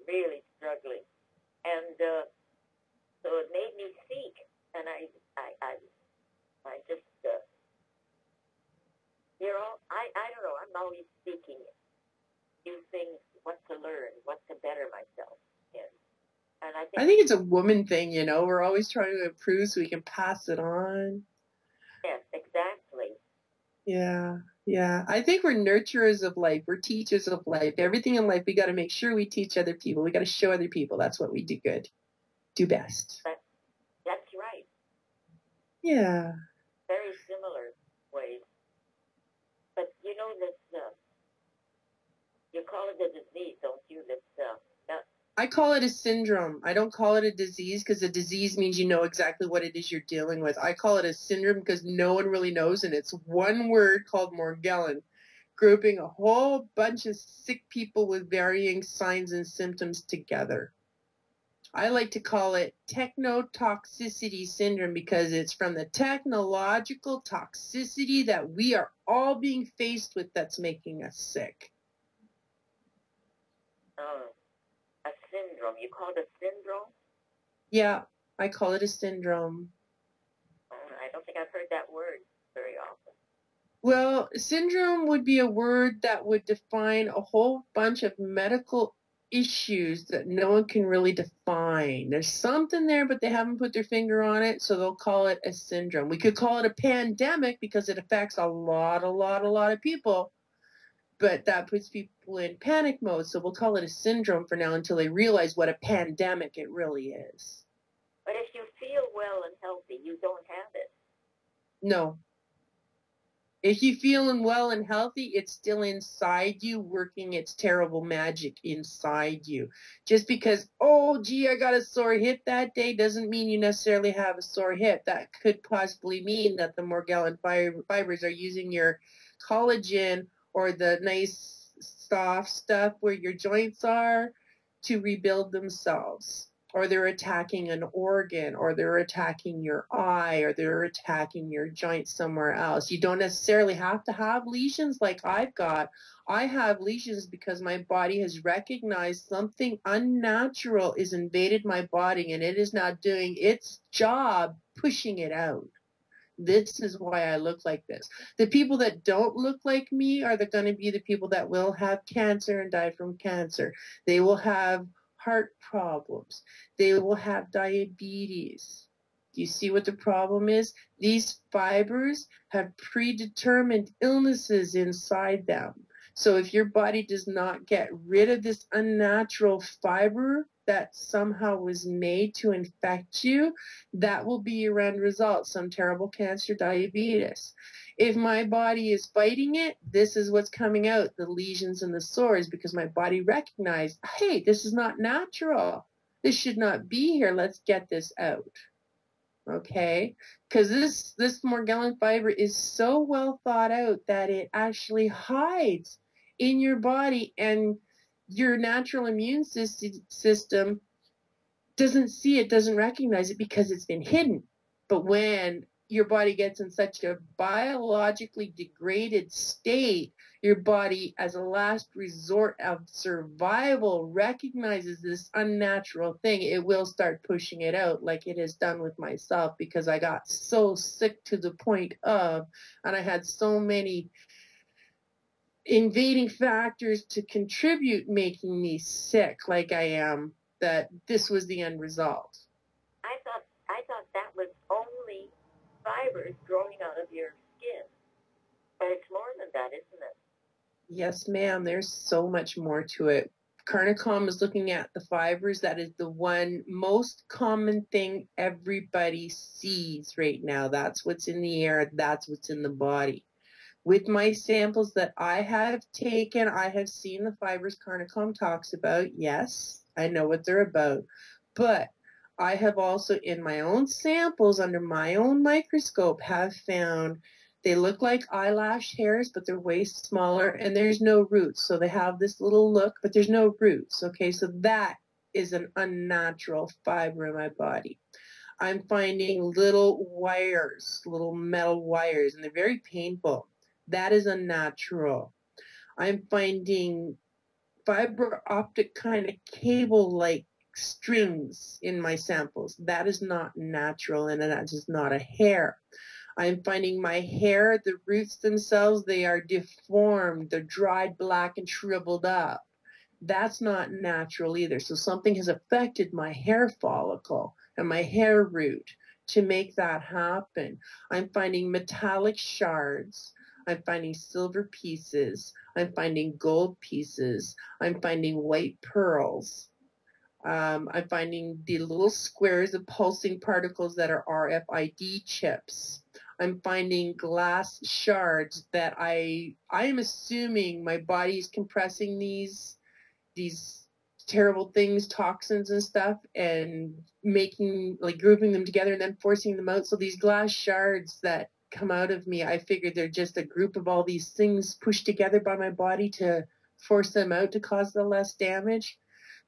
really struggling. And so it made me seek, and I just, I don't know, I'm always seeking new things, what to learn, what to better myself in. And I think it's a woman thing, you know, we're always trying to improve so we can pass it on. Yes, exactly. Yeah, yeah. I think we're nurturers of life. We're teachers of life. Everything in life, we got to make sure we teach other people. We got to show other people. That's what we do good, do best. That's right. Yeah. Very similar ways. But you know this, you call it a disease, don't you? I call it a syndrome. I don't call it a disease because a disease means you know exactly what it is you're dealing with. I call it a syndrome because no one really knows, and it's one word called Morgellon, grouping a whole bunch of sick people with varying signs and symptoms together. I like to call it technotoxicity syndrome because it's from the technological toxicity that we are all being faced with that's making us sick. A syndrome. You call it a syndrome? Yeah, I call it a syndrome. I don't think I've heard that word very often. Well, syndrome would be a word that would define a whole bunch of medical issues that no one can really define. There's something there, but they haven't put their finger on it, so they'll call it a syndrome. We could call it a pandemic because it affects a lot of people, but that puts people in panic mode, so we'll call it a syndrome for now until they realize what a pandemic it really is. But if you feel well and healthy, you don't have it. No. If you're feeling well and healthy, it's still inside you, working its terrible magic inside you. Just because, oh, gee, I got a sore hip that day doesn't mean you necessarily have a sore hip. That could possibly mean that the Morgellon fibers are using your collagen or the nice soft stuff where your joints are to rebuild themselves. Or they're attacking an organ, or they're attacking your eye, or they're attacking your joint somewhere else. You don't necessarily have to have lesions like I've got. I have lesions because my body has recognized something unnatural is invaded my body, and it is now doing its job pushing it out. This is why I look like this. The people that don't look like me are going to be the people that will have cancer and die from cancer. They will have heart problems. They will have diabetes. Do you see what the problem is? These fibers have predetermined illnesses inside them. So if your body does not get rid of this unnatural fiber that somehow was made to infect you, that will be your end result, some terrible cancer, diabetes. If my body is fighting it, this is what's coming out, the lesions and the sores, because my body recognized, hey, this is not natural. This should not be here. Let's get this out. Okay? Because this Morgellon fiber is so well thought out that it actually hides in your body, and your natural immune system doesn't see it, doesn't recognize it because it's been hidden. But when your body gets in such a biologically degraded state, your body, as a last resort of survival, recognizes this unnatural thing. It will start pushing it out, like it has done with myself, because I got so sick to the point of, and I had so many invading factors to contribute making me sick like I am, that this was the end result. I thought that was only fibers growing out of your skin. But it's more than that, isn't it? Yes, ma'am. There's so much more to it. Carnicom is looking at the fibers. That is the one most common thing everybody sees right now. That's what's in the air. That's what's in the body. With my samples that I have taken, I have seen the fibers Carnicom talks about. Yes, I know what they're about. But I have also, in my own samples, under my own microscope, have found they look like eyelash hairs, but they're way smaller, and there's no roots. So they have this little look, but there's no roots. Okay, so that is an unnatural fiber in my body. I'm finding little wires, little metal wires, and they're very painful. That is unnatural. I'm finding fiber optic kind of cable-like strings in my samples. That is not natural, and that is not a hair. I'm finding my hair, the roots themselves, they are deformed. They're dried, black, and shriveled up. That's not natural either. So something has affected my hair follicle and my hair root to make that happen. I'm finding metallic shards. I'm finding silver pieces. I'm finding gold pieces. I'm finding white pearls. I'm finding the little squares of pulsing particles that are RFID chips. I'm finding glass shards that I am assuming my body is compressing these terrible things, toxins and stuff, and making, like, grouping them together and then forcing them out. So these glass shards that come out of me, I figured they're just a group of all these things pushed together by my body to force them out to cause the less damage.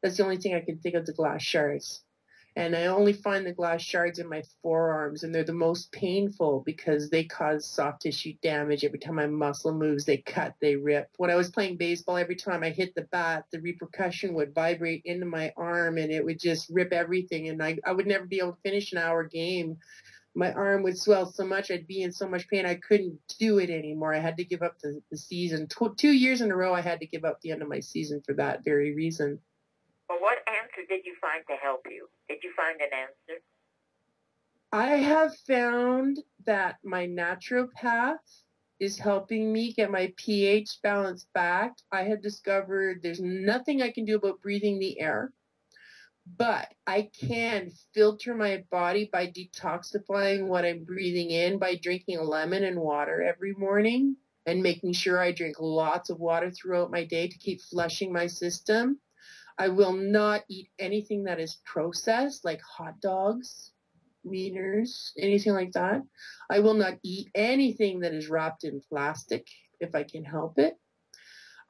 That's the only thing I can think of, the glass shards. And I only find the glass shards in my forearms, and they're the most painful because they cause soft tissue damage. Every time my muscle moves, they cut, they rip. When I was playing baseball, every time I hit the bat, the repercussion would vibrate into my arm, and it would just rip everything. And I would never be able to finish an hour game. My arm would swell so much, I'd be in so much pain, I couldn't do it anymore. I had to give up the season. 2 years in a row, I had to give up the end of my season for that very reason. Well, what answer did you find to help you? Did you find an answer? I have found that my naturopath is helping me get my pH balance back. I have discovered there's nothing I can do about breathing the air, but I can filter my body by detoxifying what I'm breathing in by drinking lemon and water every morning and making sure I drink lots of water throughout my day to keep flushing my system. I will not eat anything that is processed, like hot dogs, wieners, anything like that. I will not eat anything that is wrapped in plastic if I can help it.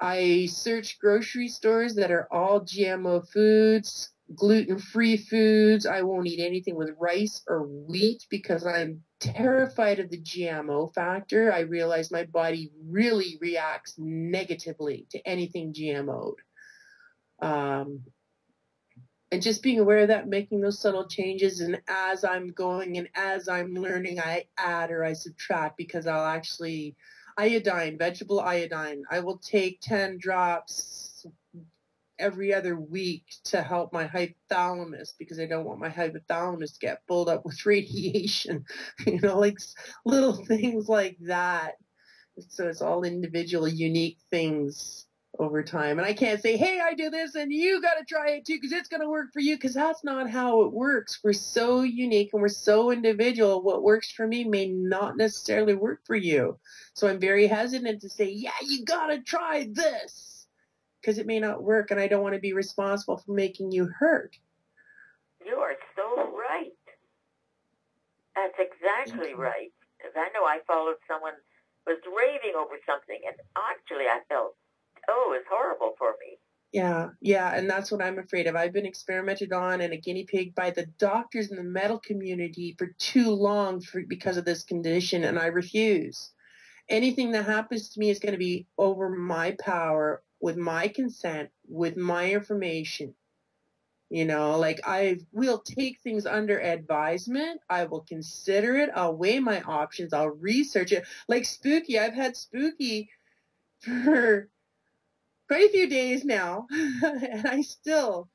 I search grocery stores that are all GMO foods, gluten-free foods. I won't eat anything with rice or wheat because I'm terrified of the GMO factor. I realize my body really reacts negatively to anything GMO'd. And just being aware of that, making those subtle changes, and as I'm going and as I'm learning, I add or I subtract, because I'll actually, iodine, vegetable iodine, I will take 10 drops every other week to help my hypothalamus, because I don't want my hypothalamus to get filled up with radiation, like little things like that. So it's all individual, unique things over time. And I can't say, hey, I do this and you got to try it too because it's going to work for you, because that's not how it works. We're so unique and we're so individual. What works for me may not necessarily work for you. So I'm very hesitant to say, yeah, you got to try this, because it may not work, and I don't want to be responsible for making you hurt. You are so right. That's exactly right. Because I know I followed someone who was raving over something, and actually I felt, it was horrible for me. Yeah, and that's what I'm afraid of. I've been experimented on and a guinea pig by the doctors in the medical community for too long because of this condition, and I refuse. Anything that happens to me is going to be over my power, with my consent, with my information. Like I will take things under advisement. I will consider it. I'll weigh my options. I'll research it. Like Spooky, I've had Spooky for quite a few days now, and I still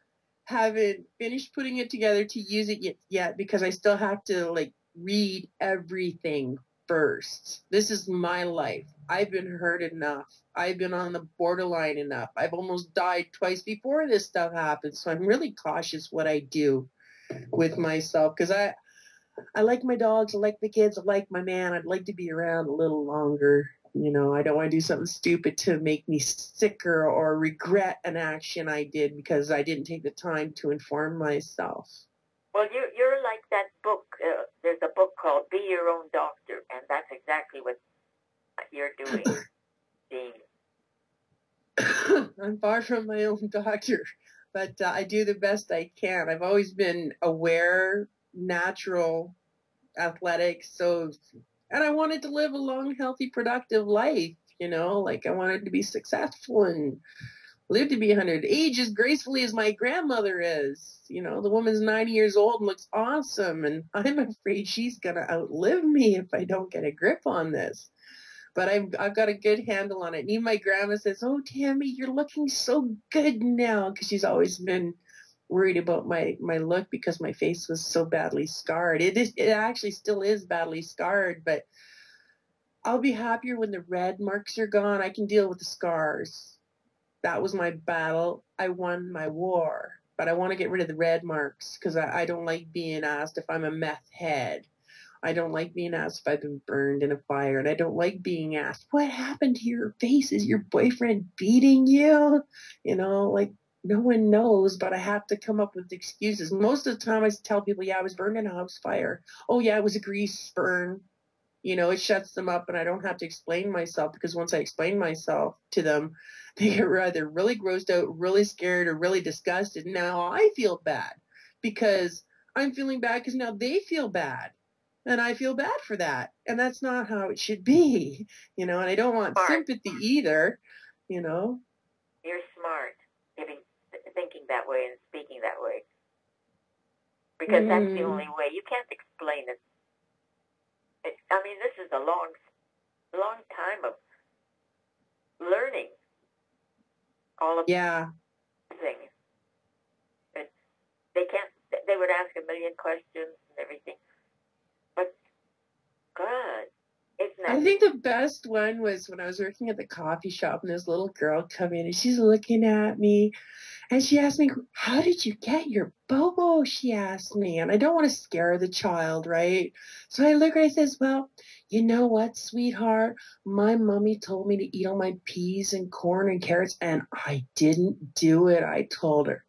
haven't finished putting it together to use it yet because I still have to read everything first. This is my life. I've been hurt enough. I've been on the borderline enough. I've almost died twice before this stuff happened, so I'm really cautious what I do with myself because I like my dogs, I like the kids, I like my man. I'd like to be around a little longer. I don't want to do something stupid to make me sicker or regret an action I did because I didn't take the time to inform myself. Well, you're like that book. There's a book called Be Your Own Doctor, and that's exactly what you're doing. I'm far from my own doctor, but I do the best I can. I've always been aware, natural, athletic, and I wanted to live a long, healthy, productive life, I wanted to be successful and live to be 100, age as gracefully as my grandmother is. The woman's 90 years old and looks awesome, and I'm afraid she's going to outlive me if I don't get a grip on this. But I've got a good handle on it. And even my grandma says, "Oh, Tammy, you're looking so good now," because she's always been worried about my look because my face was so badly scarred. It actually still is badly scarred, but I'll be happier when the red marks are gone. I can deal with the scars. That was my battle. I won my war. But I want to get rid of the red marks because I don't like being asked if I'm a meth head. I don't like being asked if I've been burned in a fire. And I don't like being asked, what happened to your face? Is your boyfriend beating you? No one knows, but I have to come up with excuses. Most of the time I tell people, yeah, I was burned in a house fire. Oh, yeah, it was a grease burn. It shuts them up and I don't have to explain myself because once I explain myself to them, they get either really grossed out, really scared, or really disgusted. Now I feel bad because I'm feeling bad because now they feel bad. And I feel bad for that. And that's not how it should be, and I don't want sympathy either, You're smart, thinking that way and speaking that way. Because that's the only way. You can't explain it. This is a long time of learning all of things. They would ask a million questions and everything. But, God, isn't that... I think the best one was when I was working at the coffee shop and this little girl come in and she's looking at me and she asked me, how did you get your bobo? She asked me. And I don't want to scare the child, right? So I look at her and I says, well, you know what, sweetheart? My mommy told me to eat all my peas and corn and carrots, and I didn't do it, I told her.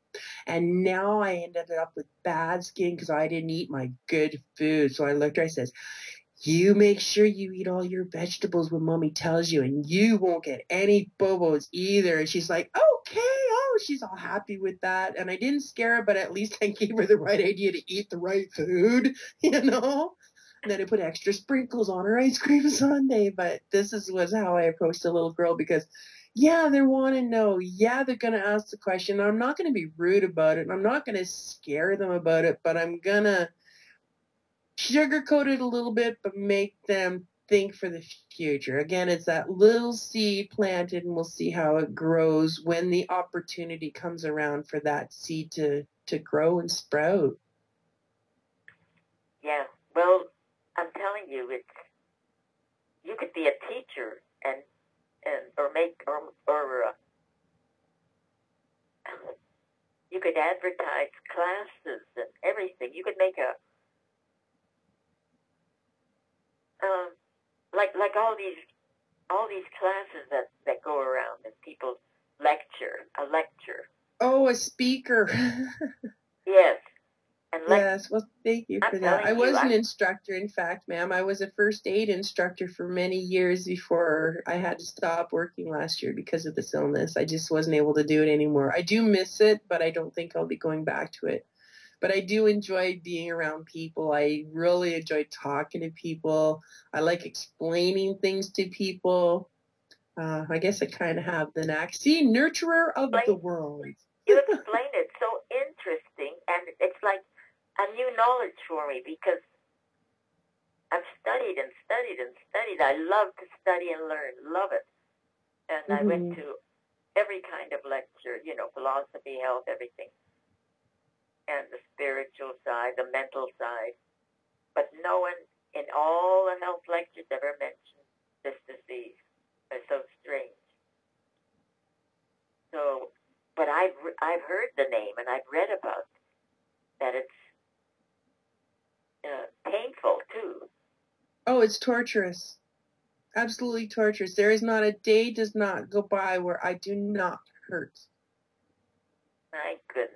And now I ended up with bad skin because I didn't eat my good food. So I looked at her and I says, you make sure you eat all your vegetables when mommy tells you, and you won't get any bobos either. And she's like, okay. Oh, she's all happy with that. And I didn't scare her, but at least I gave her the right idea to eat the right food, And then I put extra sprinkles on her ice cream sundae. But this was how I approached the little girl because, yeah, they want to know. Yeah, they're going to ask the question. I'm not going to be rude about it. And I'm not going to scare them about it, but I'm going to sugarcoat it a little bit, but make them think for the future. Again, it's that little seed planted, and we'll see how it grows when the opportunity comes around for that seed to grow and sprout. Yeah, well, I'm telling you, you could be a teacher or you could advertise classes and everything. You could make like all these classes that go around and people lecture. Oh, a speaker. Yes, and And like, Yes, well, thank you for that. I was an instructor, in fact, ma'am. I was a first aid instructor for many years before I had to stop working last year because of this illness. I just wasn't able to do it anymore. I do miss it, but I don't think I'll be going back to it. But I do enjoy being around people. I really enjoy talking to people. I like explaining things to people. I guess I kind of have the knack. See, nurturer of the world. You explain it so interesting, and it's like a new knowledge for me because I've studied and studied and studied. I love to study and learn, love it. And I went to every kind of lecture, you know, philosophy, health, everything. And the spiritual side, the mental side. But no one in all the health lectures ever mentioned this disease. It's so strange. So, but I've heard the name and I've read about that it's painful too. Oh, it's torturous. Absolutely torturous. There is not a day does not go by where I do not hurt. My goodness.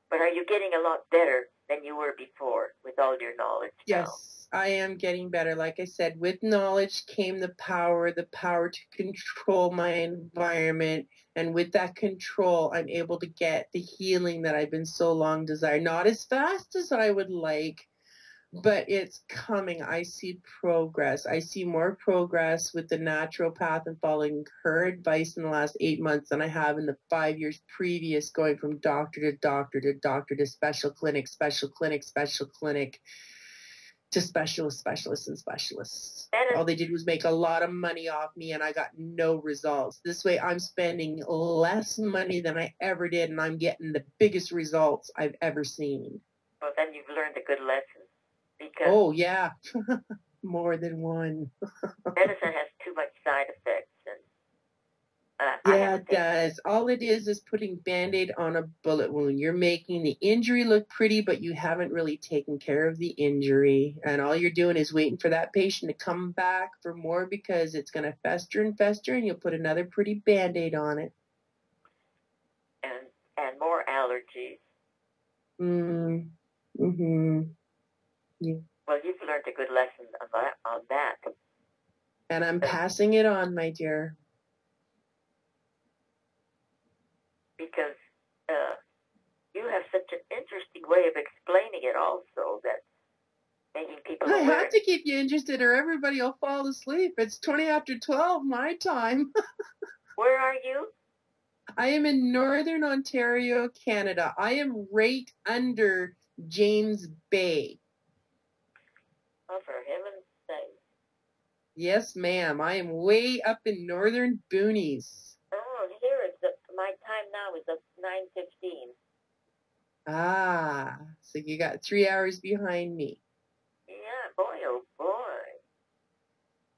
But are you getting a lot better than you were before with all your knowledge now? Yes, I am getting better. Like I said, with knowledge came the power to control my environment. And with that control, I'm able to get the healing that I've been so long desired. Not as fast as I would like, but it's coming. I see progress. I see more progress with the naturopath and following her advice in the last 8 months than I have in the 5 years previous, going from doctor to doctor to doctor to special clinic, special clinic, special clinic, to specialists, specialists, and specialists. All they did was make a lot of money off me, and I got no results. This way, I'm spending less money than I ever did, and I'm getting the biggest results I've ever seen. Well, then you've learned a good lesson. Because oh, yeah. More than one. medicine has too much side effects. And, yeah, it does. All it is putting Band-Aid on a bullet wound. You're making the injury look pretty, but you haven't really taken care of the injury. And all you're doing is waiting for that patient to come back for more because it's going to fester and fester, and you'll put another pretty Band-Aid on it. And more allergies. Mm-hmm. Yeah. Well, you've learned a good lesson on that. And I'm passing it on, my dear. Because you have such an interesting way of explaining it also that making people aware. I have to keep you interested or everybody will fall asleep. It's 20 after 12 my time. Where are you? I am in Northern Ontario, Canada. I am right under James Bay. Oh, for heaven's sake. Yes, ma'am. I am way up in northern boonies. Oh, here it's my time now is 9:15. Ah, so you got 3 hours behind me. Yeah, boy, oh boy.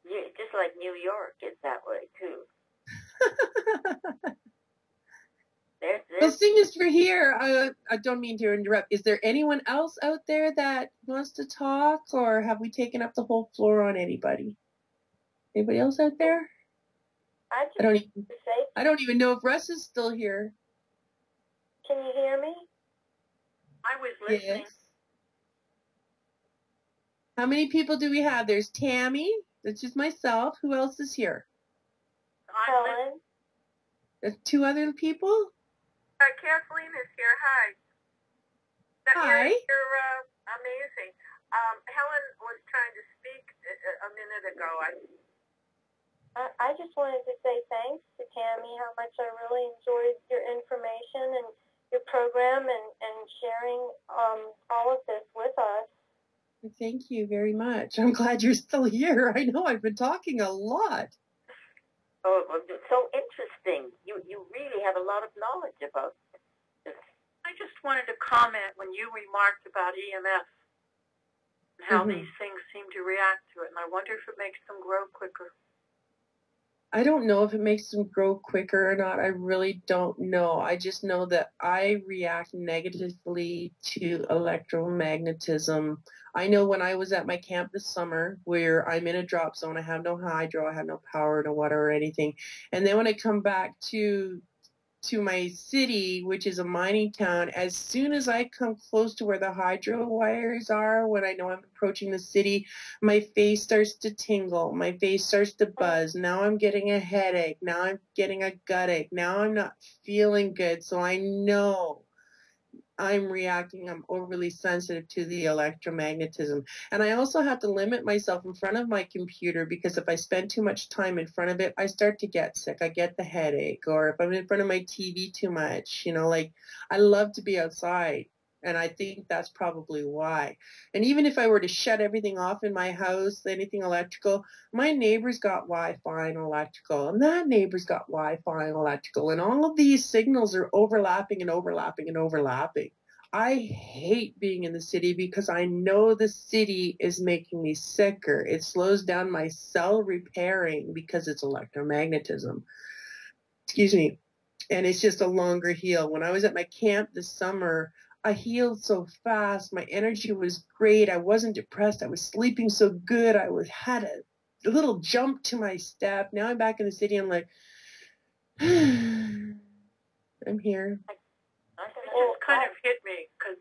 Yeah, just like New York is that way too. Well, seeing as we're here, I don't mean to interrupt. Is there anyone else out there that wants to talk, or have we taken up the whole floor on anybody? Anybody else out there? I don't even know if Russ is still here. Can you hear me? I was listening. Yes. How many people do we have? There's Tammy. That's just myself. Who else is here? Helen. There's 2 other people? Kathleen is here. Hi. Hi. You're amazing. Helen was trying to speak a minute ago. I just wanted to say thanks to Tammy, how much I really enjoyed your information and your program and sharing all of this with us. Thank you very much. I'm glad you're still here. I know I've been talking a lot. Oh, so interesting. You really have a lot of knowledge about this. I just wanted to comment when you remarked about EMF and how these things seem to react to it, and I wonder if it makes them grow quicker. I don't know if it makes them grow quicker or not. I really don't know. I just know that I react negatively to electromagnetism. I know when I was at my camp this summer where I'm in a drop zone, I have no hydro, I have no power, no water or anything. And then when I come back to to my city, which is a mining town, as soon as I come close to where the hydro wires are, when I know I'm approaching the city, my face starts to tingle. My face starts to buzz. Now I'm getting a headache. Now I'm getting a gut ache. Now I'm not feeling good. So I know I'm reacting. I'm overly sensitive to the electromagnetism. And I also have to limit myself in front of my computer, because if I spend too much time in front of it, I start to get sick. I get the headache. Or if I'm in front of my TV too much, you know, like I love to be outside. And I think that's probably why. And even if I were to shut everything off in my house, anything electrical, my neighbor's got Wi-Fi and electrical, and that neighbor's got Wi-Fi and electrical, and all of these signals are overlapping and overlapping and overlapping. I hate being in the city because I know the city is making me sicker. It slows down my cell repairing because it's electromagnetism. Excuse me. And it's just a longer heal. When I was at my camp this summer, I healed so fast. My energy was great. I wasn't depressed. I was sleeping so good. Had a little jump to my step. Now I'm back in the city. I'm like, I'm here. It just kind of hit me because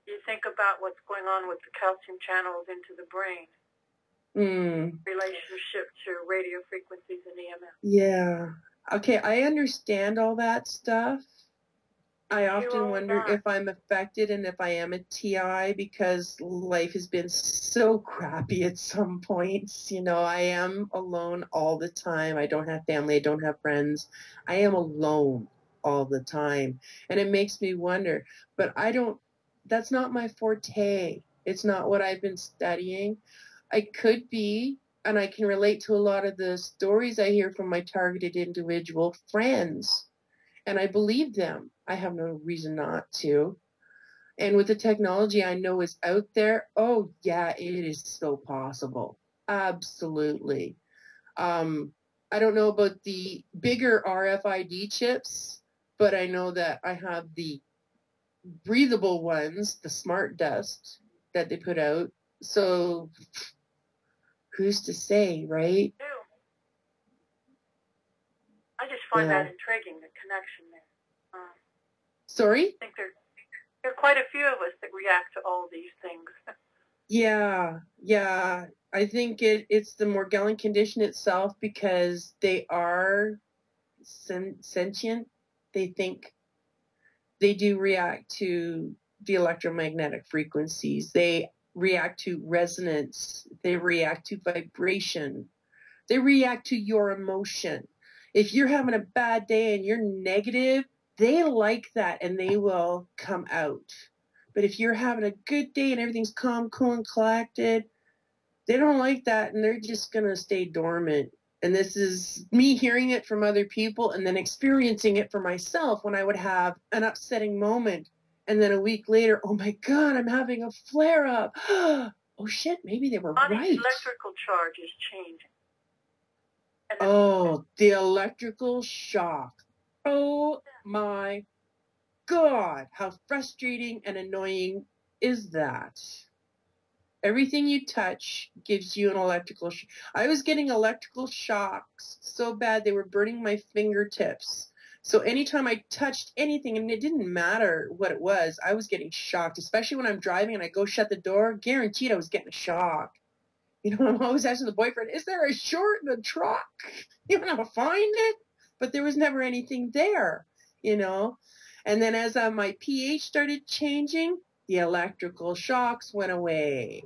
you think about what's going on with the calcium channels into the brain. Relationship to radio frequencies and EMF. Yeah. Okay, I understand all that stuff. I often wonder if I'm affected and if I am a TI, because life has been so crappy at some points. You know, I am alone all the time. I don't have family. I don't have friends. I am alone all the time. And it makes me wonder, but that's not my forte. It's not what I've been studying. I could be, and I can relate to a lot of the stories I hear from my targeted individual friends. And I believe them. I have no reason not to. And with the technology I know is out there, oh yeah, it is so possible. Absolutely. I don't know about the bigger RFID chips, but I know that I have the breathable ones, the smart dust that they put out. So who's to say, right? I just find that intriguing, the connection there. Sorry? I think there are quite a few of us that react to all these things. Yeah. I think it's the Morgellon condition itself, because they are sentient. They think. They do react to the electromagnetic frequencies. They react to resonance. They react to vibration. They react to your emotion. If you're having a bad day and you're negative, they like that and they will come out. But if you're having a good day and everything's calm, cool, and collected, they don't like that and they're just going to stay dormant. And this is me hearing it from other people and then experiencing it for myself when I would have an upsetting moment. And then a week later, oh my God, I'm having a flare up. Oh shit, maybe they were right. The electrical charge is changing. Oh, the electrical shock. Oh my God, how frustrating and annoying is that? Everything you touch gives you an electrical shock. I was getting electrical shocks so bad they were burning my fingertips. So anytime I touched anything, and it didn't matter what it was, I was getting shocked, especially when I'm driving and I go shut the door, guaranteed I was getting a shock. You know, I'm always asking the boyfriend, is there a short in the truck? You know, find it? But there was never anything there, you know. And then as my pH started changing, the electrical shocks went away.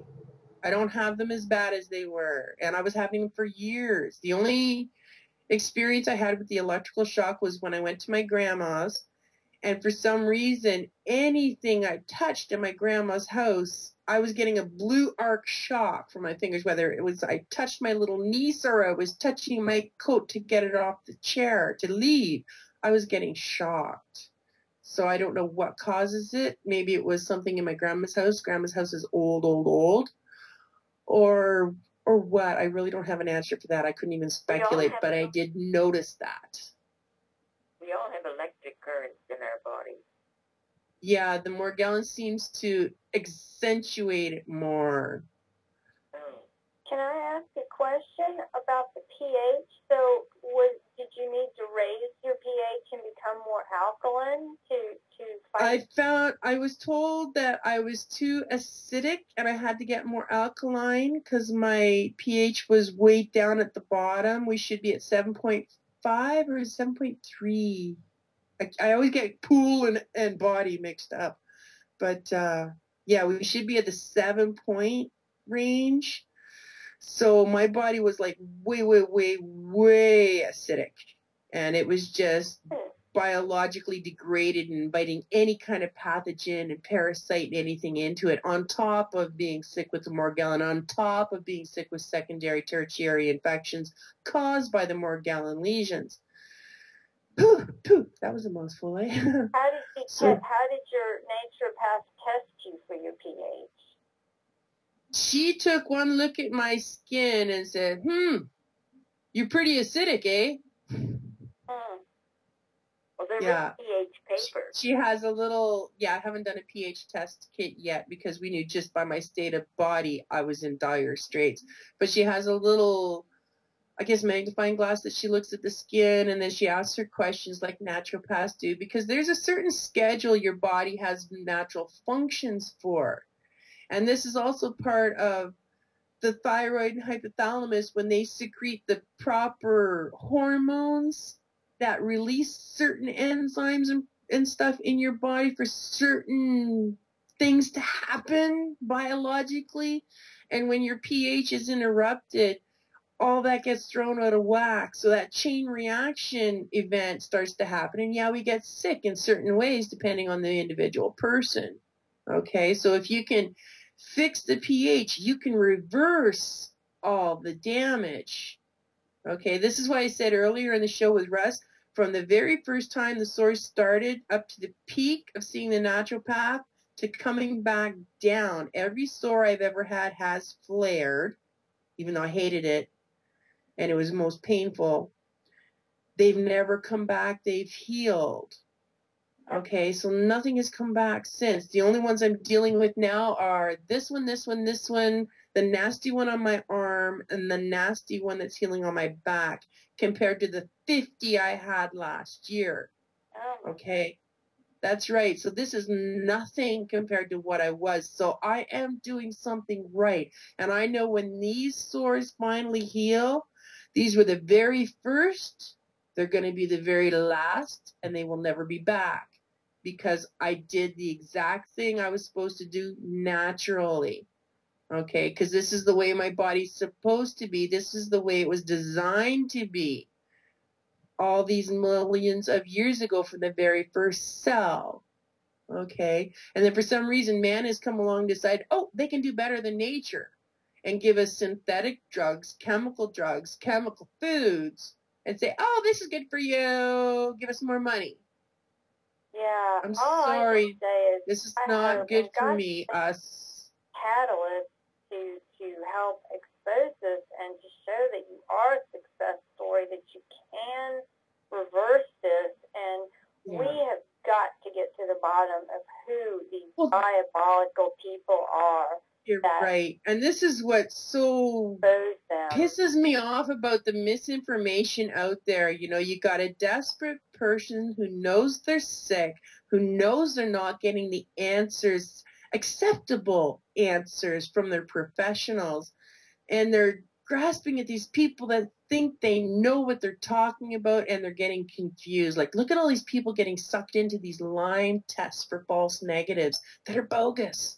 I don't have them as bad as they were. And I was having them for years. The only experience I had with the electrical shock was when I went to my grandma's. And for some reason, anything I touched in my grandma's house, I was getting a blue arc shock from my fingers, whether it was I touched my little niece or I was touching my coat to get it off the chair to leave. I was getting shocked. So I don't know what causes it. Maybe it was something in my grandma's house. Grandma's house is old. Or what? I really don't have an answer for that. I couldn't even speculate, but I did notice that. We all have electric currents in our body. Yeah, the Morgellon seems to accentuate it more. Can I ask a question about the pH? So did you need to raise your pH and become more alkaline to fight? I was told that I was too acidic and I had to get more alkaline because my pH was way down at the bottom. We should be at 7.5 or 7.3. I always get pool and body mixed up. But yeah, we should be at the 7-point range. So my body was like way, way, way, way acidic. And it was just biologically degraded and inviting any kind of pathogen and parasite and anything into it, on top of being sick with the Morgellon, on top of being sick with secondary, tertiary infections caused by the Morgellon lesions. That was a mouthful, eh? How did your naturopath test you for your pH? She took one look at my skin and said, you're pretty acidic, eh? Well, there is pH paper. She has a little, I haven't done a pH test kit yet because we knew just by my state of body I was in dire straits. But she has a little, I guess, magnifying glass that she looks at the skin, and then she asks her questions like naturopaths do, because there's a certain schedule your body has natural functions for. And this is also part of the thyroid and hypothalamus when they secrete the proper hormones that release certain enzymes and stuff in your body for certain things to happen biologically. And when your pH is interrupted, all that gets thrown out of whack. So that chain reaction event starts to happen. And we get sick in certain ways depending on the individual person. Okay, so if you can fix the pH, you can reverse all the damage. Okay, this is why I said earlier in the show with Russ, from the very first time the sore started up to the peak of seeing the naturopath to coming back down, every sore I've ever had has flared, even though I hated it and it was most painful. They've never come back. They've healed. Okay, so nothing has come back since. The only ones I'm dealing with now are this one, the nasty one on my arm, and the nasty one that's healing on my back, compared to the 50 I had last year. Okay, that's right. So this is nothing compared to what I was. So I am doing something right. And I know when these sores finally heal, these were the very first, they're going to be the very last, and they will never be back. Because I did the exact thing I was supposed to do naturally. Okay, because this is the way my body's supposed to be. This is the way it was designed to be. All these millions of years ago from the very first cell. Okay, and then for some reason man has come along and decided, they can do better than nature. And give us synthetic drugs, chemical foods, and say, this is good for you. Give us more money. Yeah, I'm sorry. This is not good for me. Catalyst to help expose this and to show that you are a success story, that you can reverse this, and we have got to get to the bottom of who these diabolical people are. You're right. And this is what so pisses me off about the misinformation out there. You got a desperate person who knows they're sick, who knows they're not getting the answers, acceptable answers from their professionals. And they're grasping at these people that think they know what they're talking about, and they're getting confused. Like, look at all these people getting sucked into these Lyme tests for false negatives that are bogus.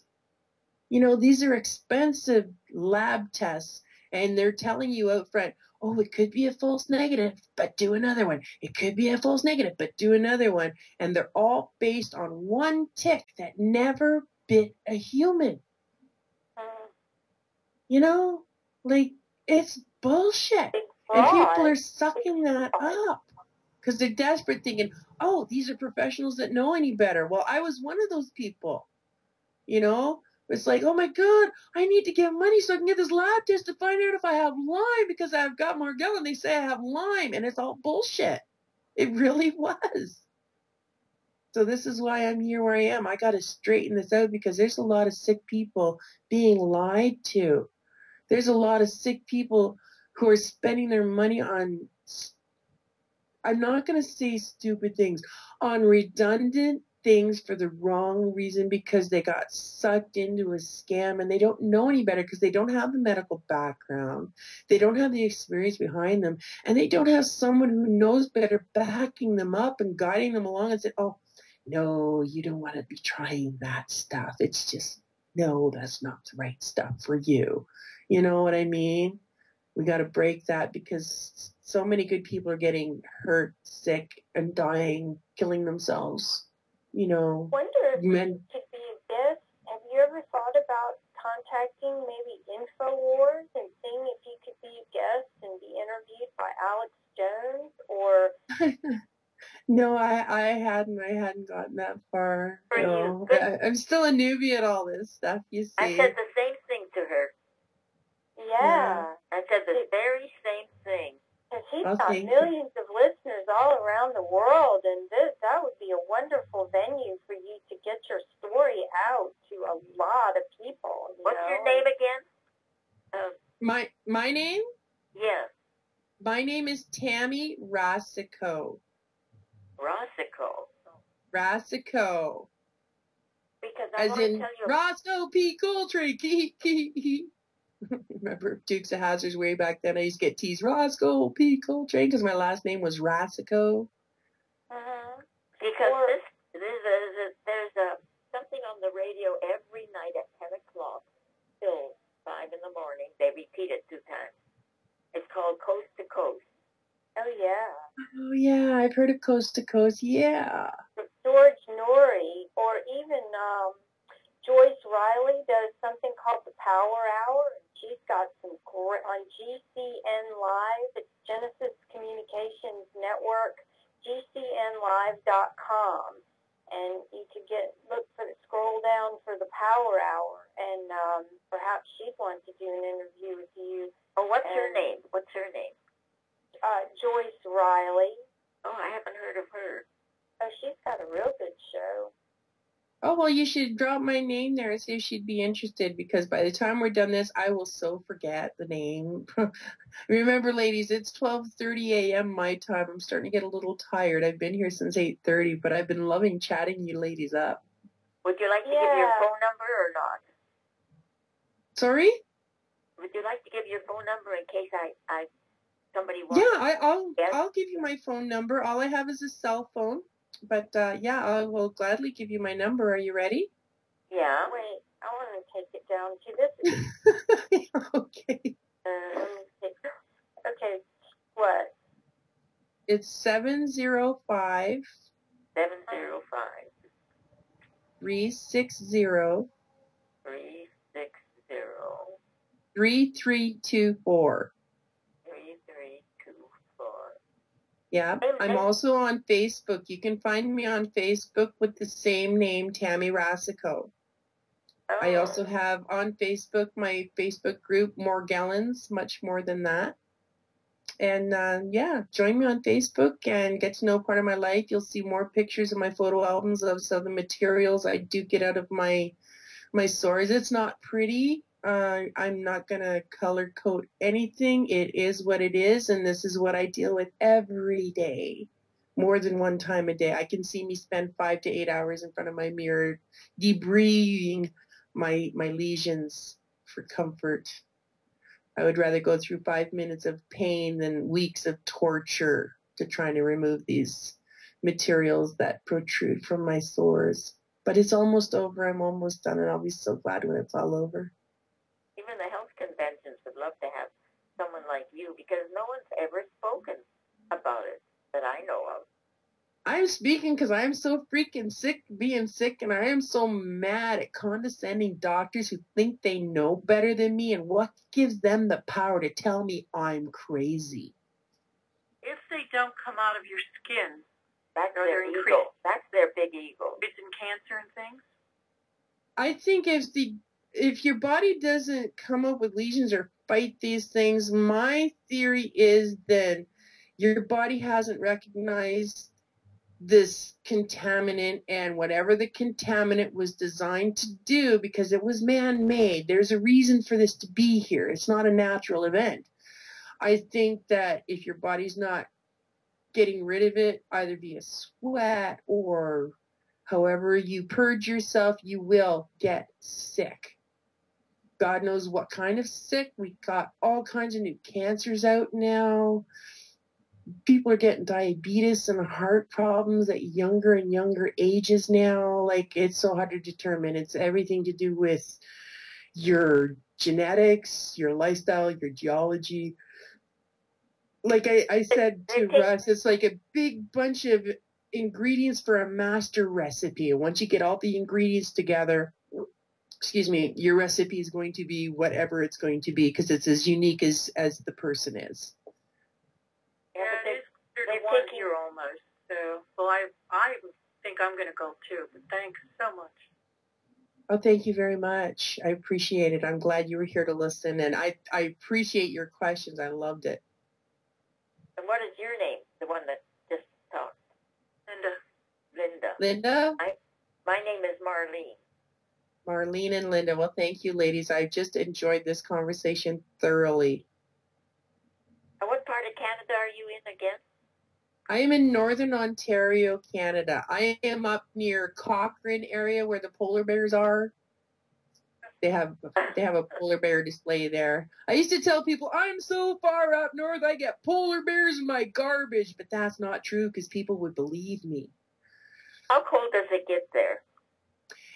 These are expensive lab tests, and they're telling you out front, it could be a false negative, but do another one. It could be a false negative, but do another one. And they're all based on one tick that never bit a human. It's bullshit. And people are sucking that up because they're desperate, thinking, these are professionals that know any better. Well, I was one of those people. It's like, oh my God, I need to get money so I can get this lab test to find out if I have Lyme because I've got Morgellon. They say I have Lyme, and it's all bullshit. It really was. So this is why I'm here where I am. I got to straighten this out because there's a lot of sick people being lied to. There's a lot of sick people who are spending their money on I'm not going to say stupid things, on redundant things for the wrong reason because they got sucked into a scam and they don't know any better because they don't have the medical background. They don't have the experience behind them, and they don't have someone who knows better backing them up and guiding them along and saying, oh, no, you don't want to be trying that stuff. It's just, no, that's not the right stuff for you. You know what I mean? We got to break that because so many good people are getting hurt, sick, and dying, killing themselves. You know, I wonder if you could be a guest. Have you ever thought about contacting maybe InfoWars and seeing if you could be a guest and be interviewed by Alex Jones or? No, I hadn't gotten that far. For No, you. I'm still a newbie at all this stuff. You see, I said the same thing to her. Yeah. I said the very same thing. Because he's got millions of listeners all around the world, and that would be a wonderful venue for you to get your story out to a lot of people. What's your name again? My name? Yes. My name is Tammy Racicot. Racicot. Because I as in tell you, Roscoe P. Coltrane. Remember Dukes of Hazzards way back then? I used to get teased Roscoe P. Coltrane because my last name was Racicot. Because there's something on the radio every night at 10 o'clock till 5 in the morning. They repeat it 2 times. It's called Coast to Coast. Oh, yeah. Oh, yeah, I've heard of Coast to Coast, yeah. George Norrie, or even Joyce Riley does something called the Power Hour. She's got some great, on GCN Live, it's Genesis Communications Network, GCNlive.com. And you could scroll down for the Power Hour, and perhaps she'd want to do an interview with you. Oh, what's her name? Joyce Riley. Oh, I haven't heard of her. Oh, she's got a real good show. Oh, well, you should drop my name there and see if she'd be interested, because by the time we're done this, I will so forget the name. Remember, ladies, it's 12:30 a.m. my time. I'm starting to get a little tired. I've been here since 8:30, but I've been loving chatting you ladies up. Would you like to give your phone number or not? Sorry? Would you like to give your phone number in case somebody wants? Yeah, I'll give you my phone number. All I have is a cell phone. But, yeah, I will gladly give you my number. Are you ready? Yeah. Wait, I want to take it down to this. Okay. Let me see. Okay, what? It's 705 360 3324. Yeah, I'm also on Facebook. You can find me on Facebook with the same name, Tammy Racicot. I also have on Facebook my Facebook group, Morgellons, much more than that. And yeah, join me on Facebook and get to know part of my life. You'll see more pictures of my photo albums of some of the materials I do get out of my sores. It's not pretty. I'm not going to color code anything. It is what it is, and this is what I deal with every day, more than one time a day. I can see me spend 5 to 8 hours in front of my mirror debriding my lesions for comfort. I would rather go through 5 minutes of pain than weeks of torture to try to remove these materials that protrude from my sores. But it's almost over. I'm almost done, and I'll be so glad when it's all over. Even the health conventions would love to have someone like you, because no one's ever spoken about it that I know of. I'm speaking because I'm so freaking sick being sick, and I am so mad at condescending doctors who think they know better than me, and what gives them the power to tell me I'm crazy. If they don't come out of your skin, that's their ego. That's their big ego. It's in cancer and things. I think if your body doesn't come up with lesions or fight these things, my theory is that your body hasn't recognized this contaminant, and whatever the contaminant was designed to do, because it was man-made, there's a reason for this to be here. It's not a natural event. I think that if your body's not getting rid of it either via sweat or however you purge yourself, you will get sick. God knows what kind of sick. We got all kinds of new cancers out now. People are getting diabetes and heart problems at younger and younger ages now. Like, it's so hard to determine. It's everything to do with your genetics, your lifestyle, your geology. Like I said to Russ, it's like a big bunch of ingredients for a master recipe. And once you get all the ingredients together, your recipe is going to be whatever it's going to be, because it's as unique as the person is. Yeah, there's 1 year almost. So, well, I think I'm going to go too. But thanks so much. Oh, thank you very much. I appreciate it. I'm glad you were here to listen, and I appreciate your questions. I loved it. And what is your name? The one that just talked. Linda. Linda? My name is Marlene. Marlene and Linda. Well, thank you, ladies. I just enjoyed this conversation thoroughly. And what part of Canada are you in again? I am in Northern Ontario, Canada. I am up near Cochrane area where the polar bears are. They have a polar bear display there. I used to tell people, I'm so far up north, I get polar bears in my garbage. But that's not true, because people would believe me. How cold does it get there?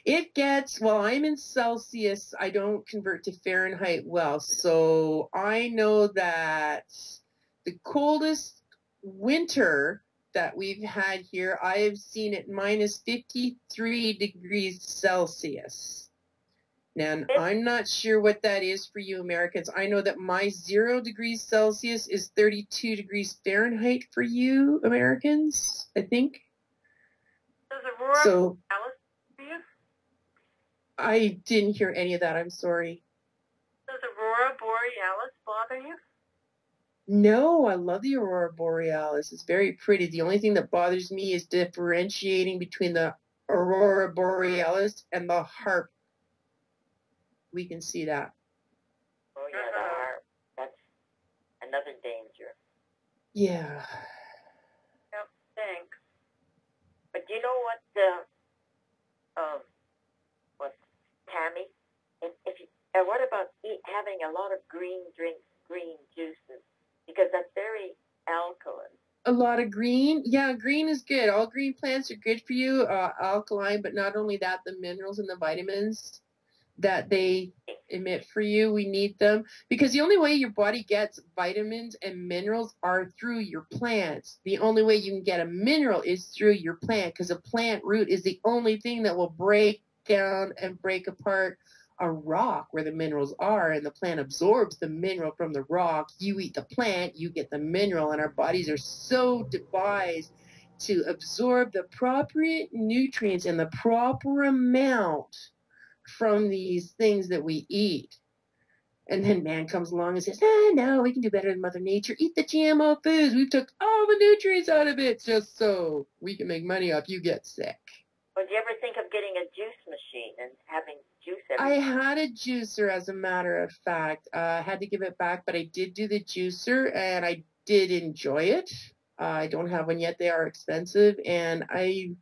It gets, well, I'm in Celsius. I don't convert to Fahrenheit well. So I know that the coldest winter that we've had here, I have seen it minus 53 degrees Celsius. Now, I'm not sure what that is for you Americans. I know that my 0 degrees Celsius is 32 degrees Fahrenheit for you Americans, I think. Does Aurora Borealis for you? I didn't hear any of that. I'm sorry. Does Aurora Borealis bother you? No, I love the Aurora Borealis. It's very pretty. The only thing that bothers me is differentiating between the Aurora Borealis and the harp. We can see that. Oh, yeah, the harp. That's another danger. Yeah. Yep, thanks. But you know what, Tammy? What about having a lot of green drinks, green juices? Because that's very alkaline. A lot of green? Yeah, green is good. All green plants are good for you, alkaline, but not only that, the minerals and the vitamins that they emit for you, we need them. Because the only way your body gets vitamins and minerals are through your plants. The only way you can get a mineral is through your plant, because a plant root is the only thing that will break down and break apart a rock where the minerals are, and the plant absorbs the mineral from the rock. You eat the plant, you get the mineral, and our bodies are so devised to absorb the proper nutrients in the proper amount from these things that we eat. And then man comes along and says, no, we can do better than Mother Nature. Eat the GMO foods. We took all the nutrients out of it just so we can make money off you get sick. Well, did you ever think of getting a juice machine and having juice I had a juicer, as a matter of fact. I had to give it back, but I did do the juicer, and I did enjoy it. I don't have one yet. They are expensive, and to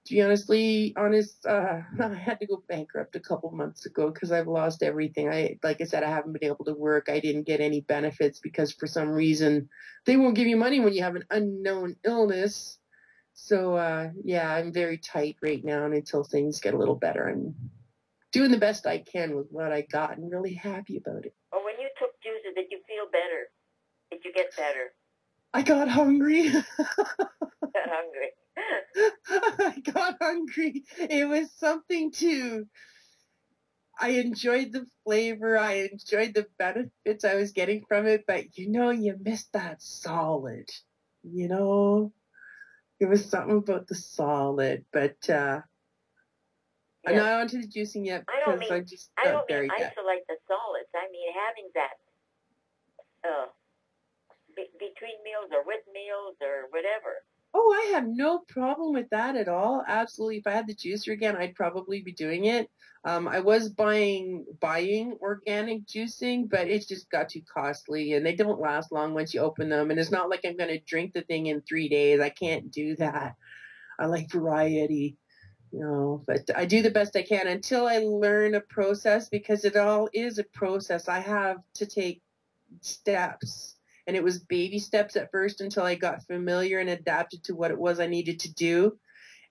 be honest, I had to go bankrupt a couple months ago because I've lost everything. Like I said, I haven't been able to work. I didn't get any benefits because for some reason they won't give you money when you have an unknown illness. So, I'm very tight right now, and until things get a little better, I'm doing the best I can with what I got and really happy about it. Well, when you took juices, did you feel better? Did you get better? I got hungry. Got hungry. I got hungry. It was something I enjoyed the flavor. I enjoyed the benefits I was getting from it, but you missed that solid. It was something about the solid, but I'm not onto the juicing yet because I don't mean isolate the solids. I mean having that between meals or with meals or whatever. Oh, I have no problem with that at all. Absolutely. If I had the juicer again, I'd probably be doing it. I was buying organic juicing, but it just got too costly, and they don't last long once you open them. And it's not like I'm going to drink the thing in 3 days. I can't do that. I like variety, but I do the best I can until I learn a process, because it all is a process. I have to take steps, and it was baby steps at first until I got familiar and adapted to what it was I needed to do.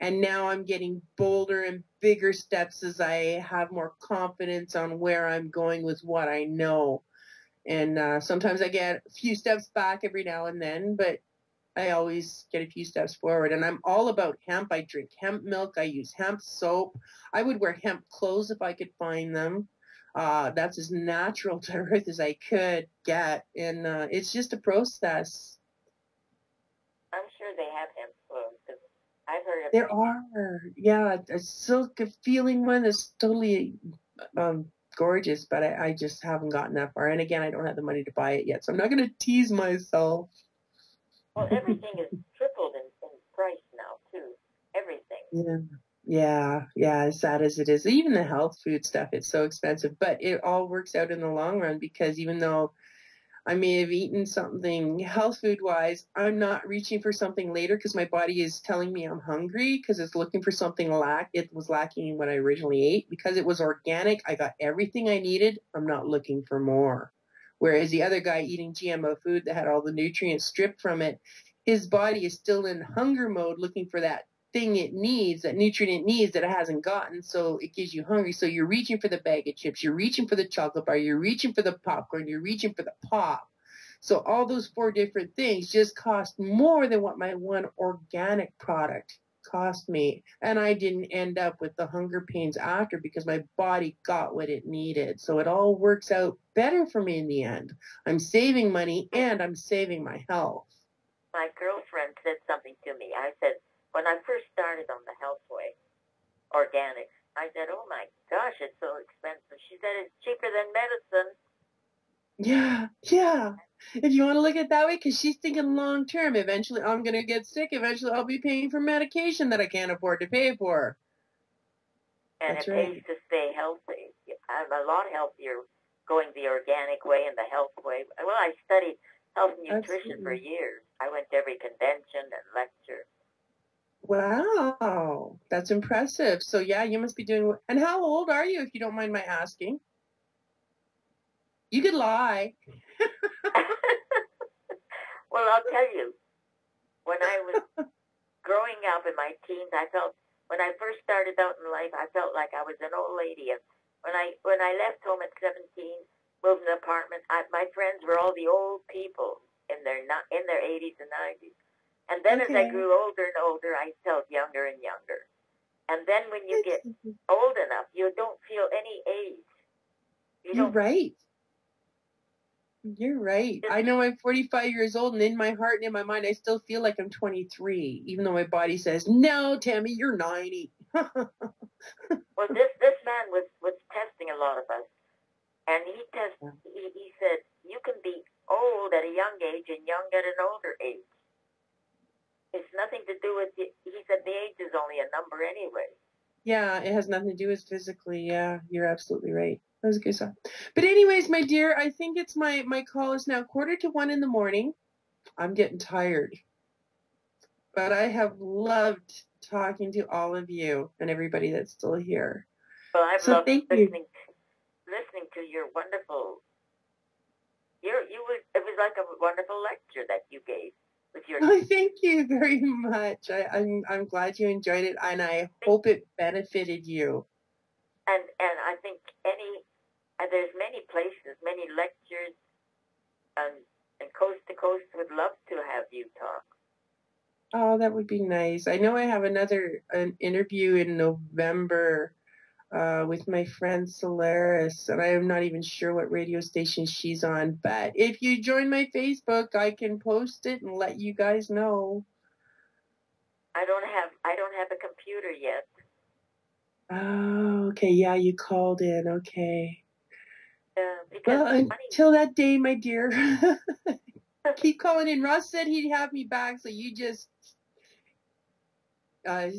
And now I'm getting bolder and bigger steps as I have more confidence on where I'm going with what I know. And sometimes I get a few steps back every now and then, but I always get a few steps forward. And I'm all about hemp. I drink hemp milk. I use hemp soap. I would wear hemp clothes if I could find them. That's as natural to earth as I could get. And it's just a process. I'm sure they have hemp clothes, because I've heard of There are. Yeah, a silk feeling one is totally gorgeous, but I just haven't gotten that far. And again, I don't have the money to buy it yet, so I'm not going to tease myself. Well, everything is tripled in price now, too. Everything. Yeah, as sad as it is. Even the health food stuff, it's so expensive, but it all works out in the long run, because even though I may have eaten something health food wise, I'm not reaching for something later because my body is telling me I'm hungry, because it's looking for something it was lacking in what I originally ate. Because it was organic, I got everything I needed. I'm not looking for more. Whereas the other guy eating GMO food that had all the nutrients stripped from it, his body is still in hunger mode, looking for that thing it needs, that nutrient it needs that it hasn't gotten, so it gives you hungry. So you're reaching for the bag of chips, you're reaching for the chocolate bar, you're reaching for the popcorn, you're reaching for the pop. So all those 4 different things just cost more than what my one organic product cost me. And I didn't end up with the hunger pains after, because my body got what it needed. So it all works out better for me in the end. I'm saving money and I'm saving my health. My girlfriend said something to me. I said, when I first started on the health way, organics, I said, oh my gosh, it's so expensive. She said, it's cheaper than medicine. Yeah. If you want to look at it that way, because she's thinking long term. Eventually, I'm going to get sick. Eventually, I'll be paying for medication that I can't afford to pay for. And it pays to stay healthy. I'm a lot healthier going the organic way and the health way. Well, I studied health and nutrition for years. I went to every convention and lecture. Wow, that's impressive. So yeah, you must be doing. And how old are you, if you don't mind my asking? You could lie. Well, I'll tell you. When I was growing up in my teens, when I first started out in life, I felt like I was an old lady. And when I left home at 17, moved to an apartment, my friends were all the old people in their 80s and 90s. And then as I grew older and older, I felt younger and younger. And then when you get old enough, you don't feel any age. You're right. You're right. I know I'm 45 years old, and in my heart and in my mind, I still feel like I'm 23, even though my body says, no, Tammy, you're 90. Well, this man was testing a lot of us. And he said, you can be old at a young age and young at an older age. It's nothing to do with, he said the age is only a number anyway. Yeah, it has nothing to do with physically. Yeah, you're absolutely right. That was a good song. But anyways, my dear, I think it's my call is now 1:45 in the morning. I'm getting tired. But I have loved talking to all of you and everybody that's still here. Well, I've loved listening to your wonderful, it was like a wonderful lecture that you gave. Thank you very much. I'm glad you enjoyed it, and I hope it benefited you. And I think there's many places, many lectures, and coast to coast would love to have you talk. Oh, that would be nice. I know I have an interview in November with my friend Solaris, and I am not even sure what radio station she's on. But if you join my Facebook, I can post it and let you guys know. I don't have a computer yet. Oh, okay. Yeah, you called in. Okay. Well, until that day, my dear, keep calling in. Ross said he'd have me back, so you just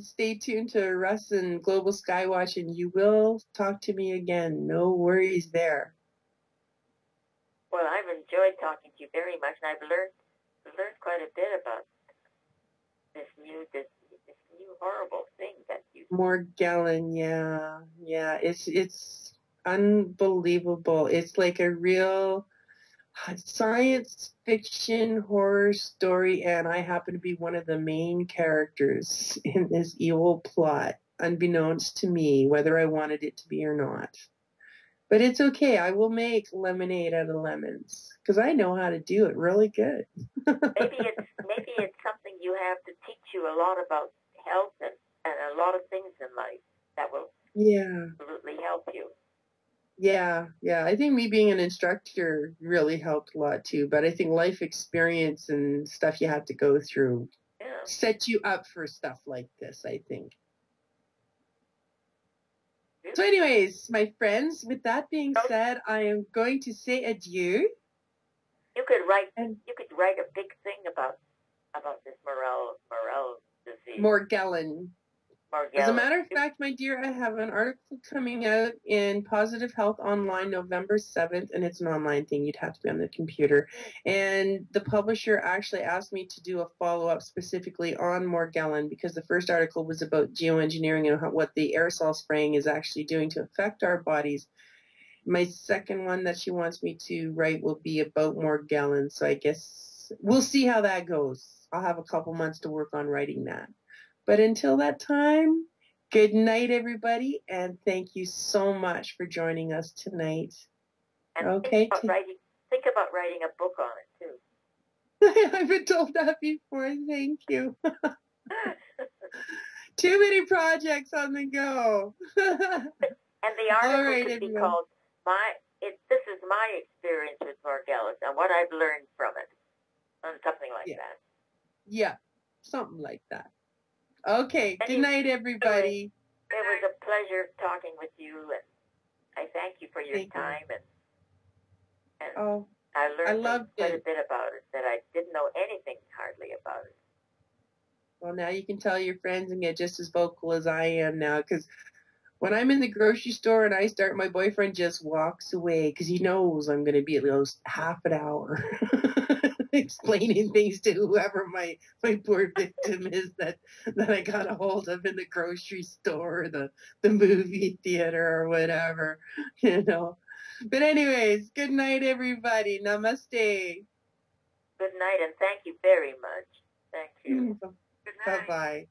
Stay tuned to Russ and Global Skywatch, and you will talk to me again. No worries there. Well, I've enjoyed talking to you very much, and I've learned quite a bit about this new horrible thing that you. Morgellon, yeah. It's unbelievable. It's like a real science fiction horror story, and I happen to be one of the main characters in this evil plot, unbeknownst to me, whether I wanted it to be or not. But it's okay. I will make lemonade out of lemons because I know how to do it really good. maybe it's something you have to teach you a lot about health and a lot of things in life that will absolutely help you. Yeah. I think me being an instructor really helped a lot too. But I think life experience and stuff you have to go through set you up for stuff like this, I think. So anyways, my friends, with that being said, I am going to say adieu. You could write a big thing about this Morgellon disease. Morgellon. As a matter of fact, my dear, I have an article coming out in Positive Health Online November 7th, and it's an online thing. You'd have to be on the computer. And the publisher actually asked me to do a follow-up specifically on Morgellon because the first article was about geoengineering and what the aerosol spraying is actually doing to affect our bodies. My second one that she wants me to write will be about Morgellon, so I guess we'll see how that goes. I'll have a couple months to work on writing that. But until that time, good night, everybody, and thank you so much for joining us tonight. And okay. Think about writing a book on it, too. I've been told that before. Thank you. Too many projects on the go. And the article could be called, This is my experience with Morgellons and what I've learned from it, or something like that. Yeah, something like that. Okay, good night, everybody. It was a pleasure talking with you, and I thank you for your time. And I learned quite a bit about it that I didn't know anything hardly about it. Well, now you can tell your friends and get just as vocal as I am now, because when I'm in the grocery store and I start, my boyfriend just walks away because he knows I'm going to be at least half an hour explaining things to whoever my poor victim is that I got a hold of in the grocery store, or the movie theater, or whatever, But anyways, good night, everybody. Namaste. Good night, and thank you very much. Thank you. Good night. Bye-bye.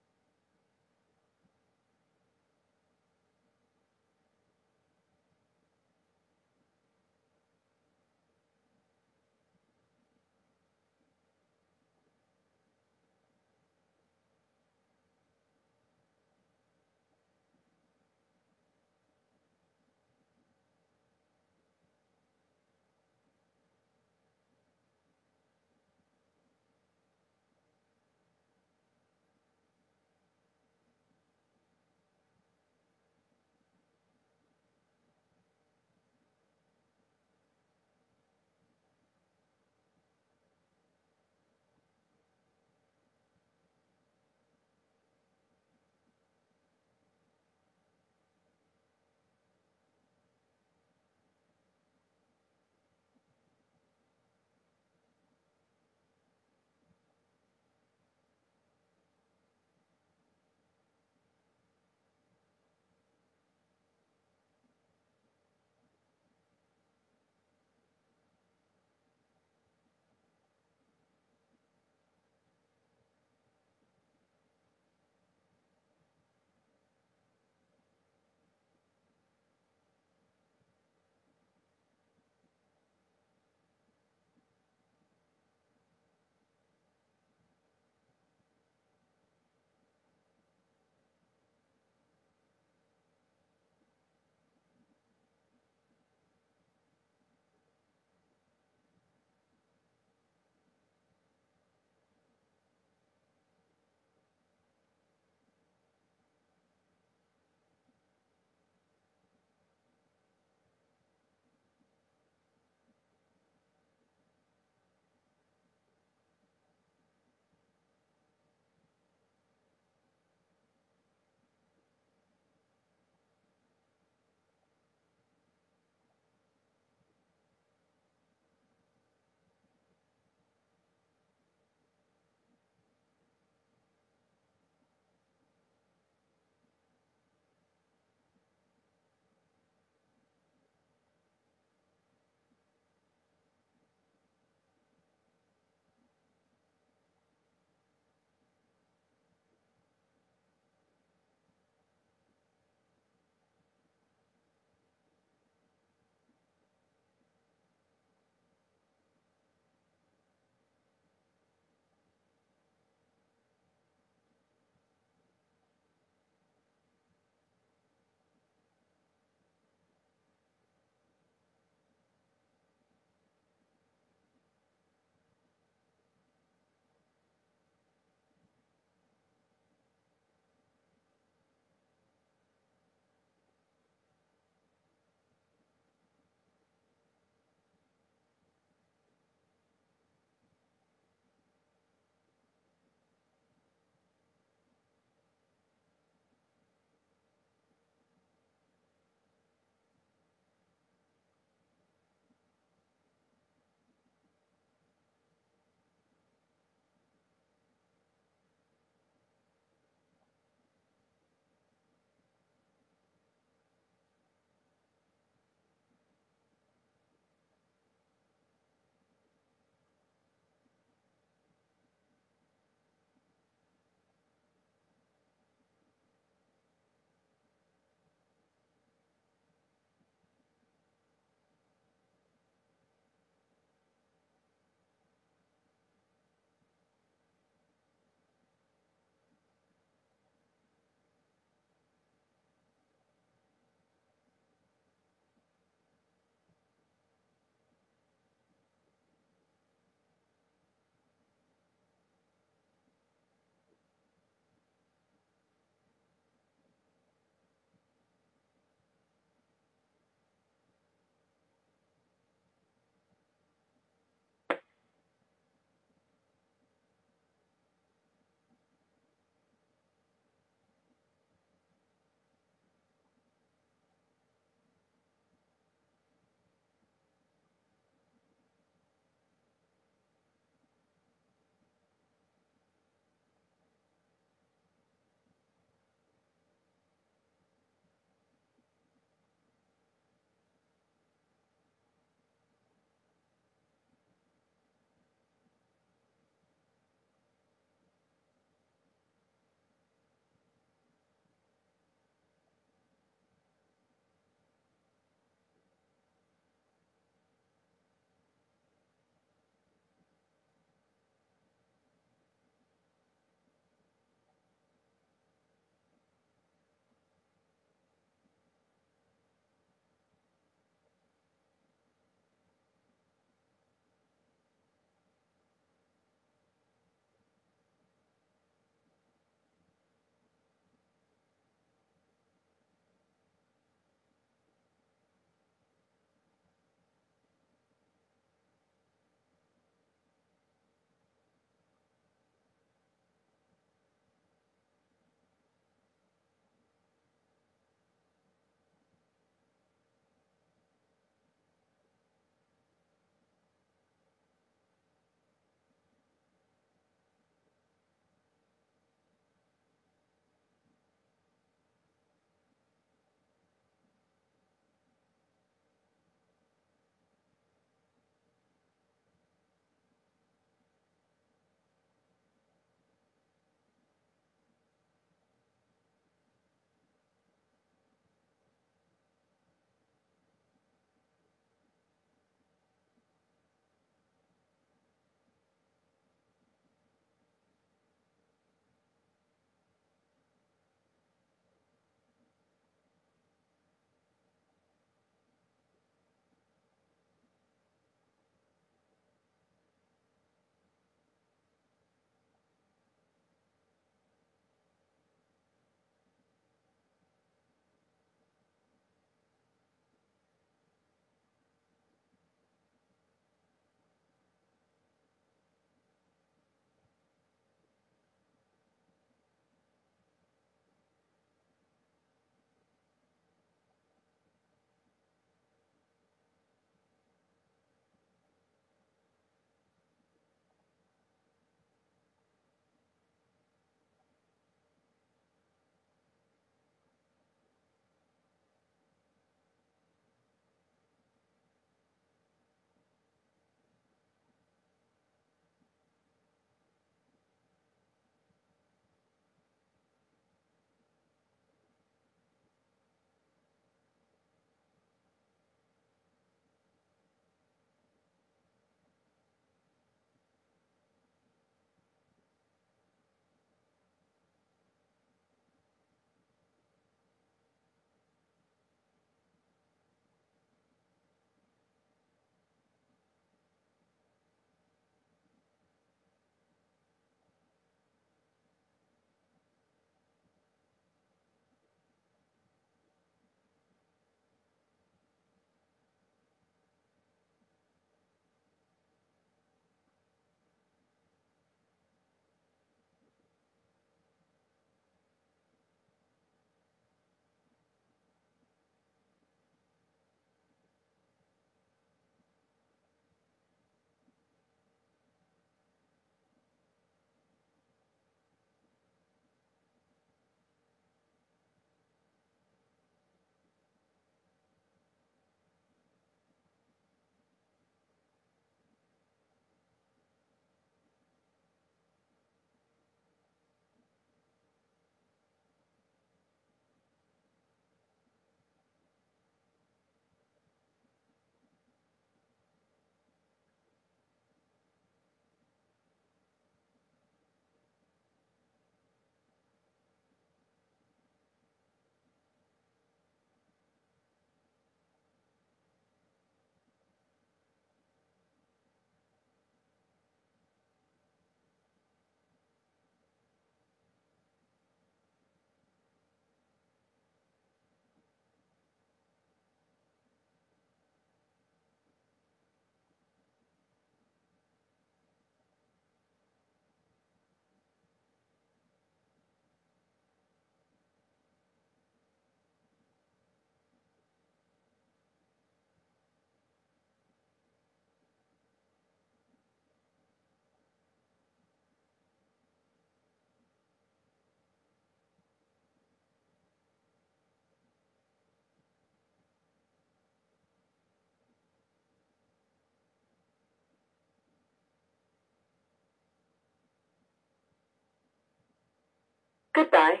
Goodbye.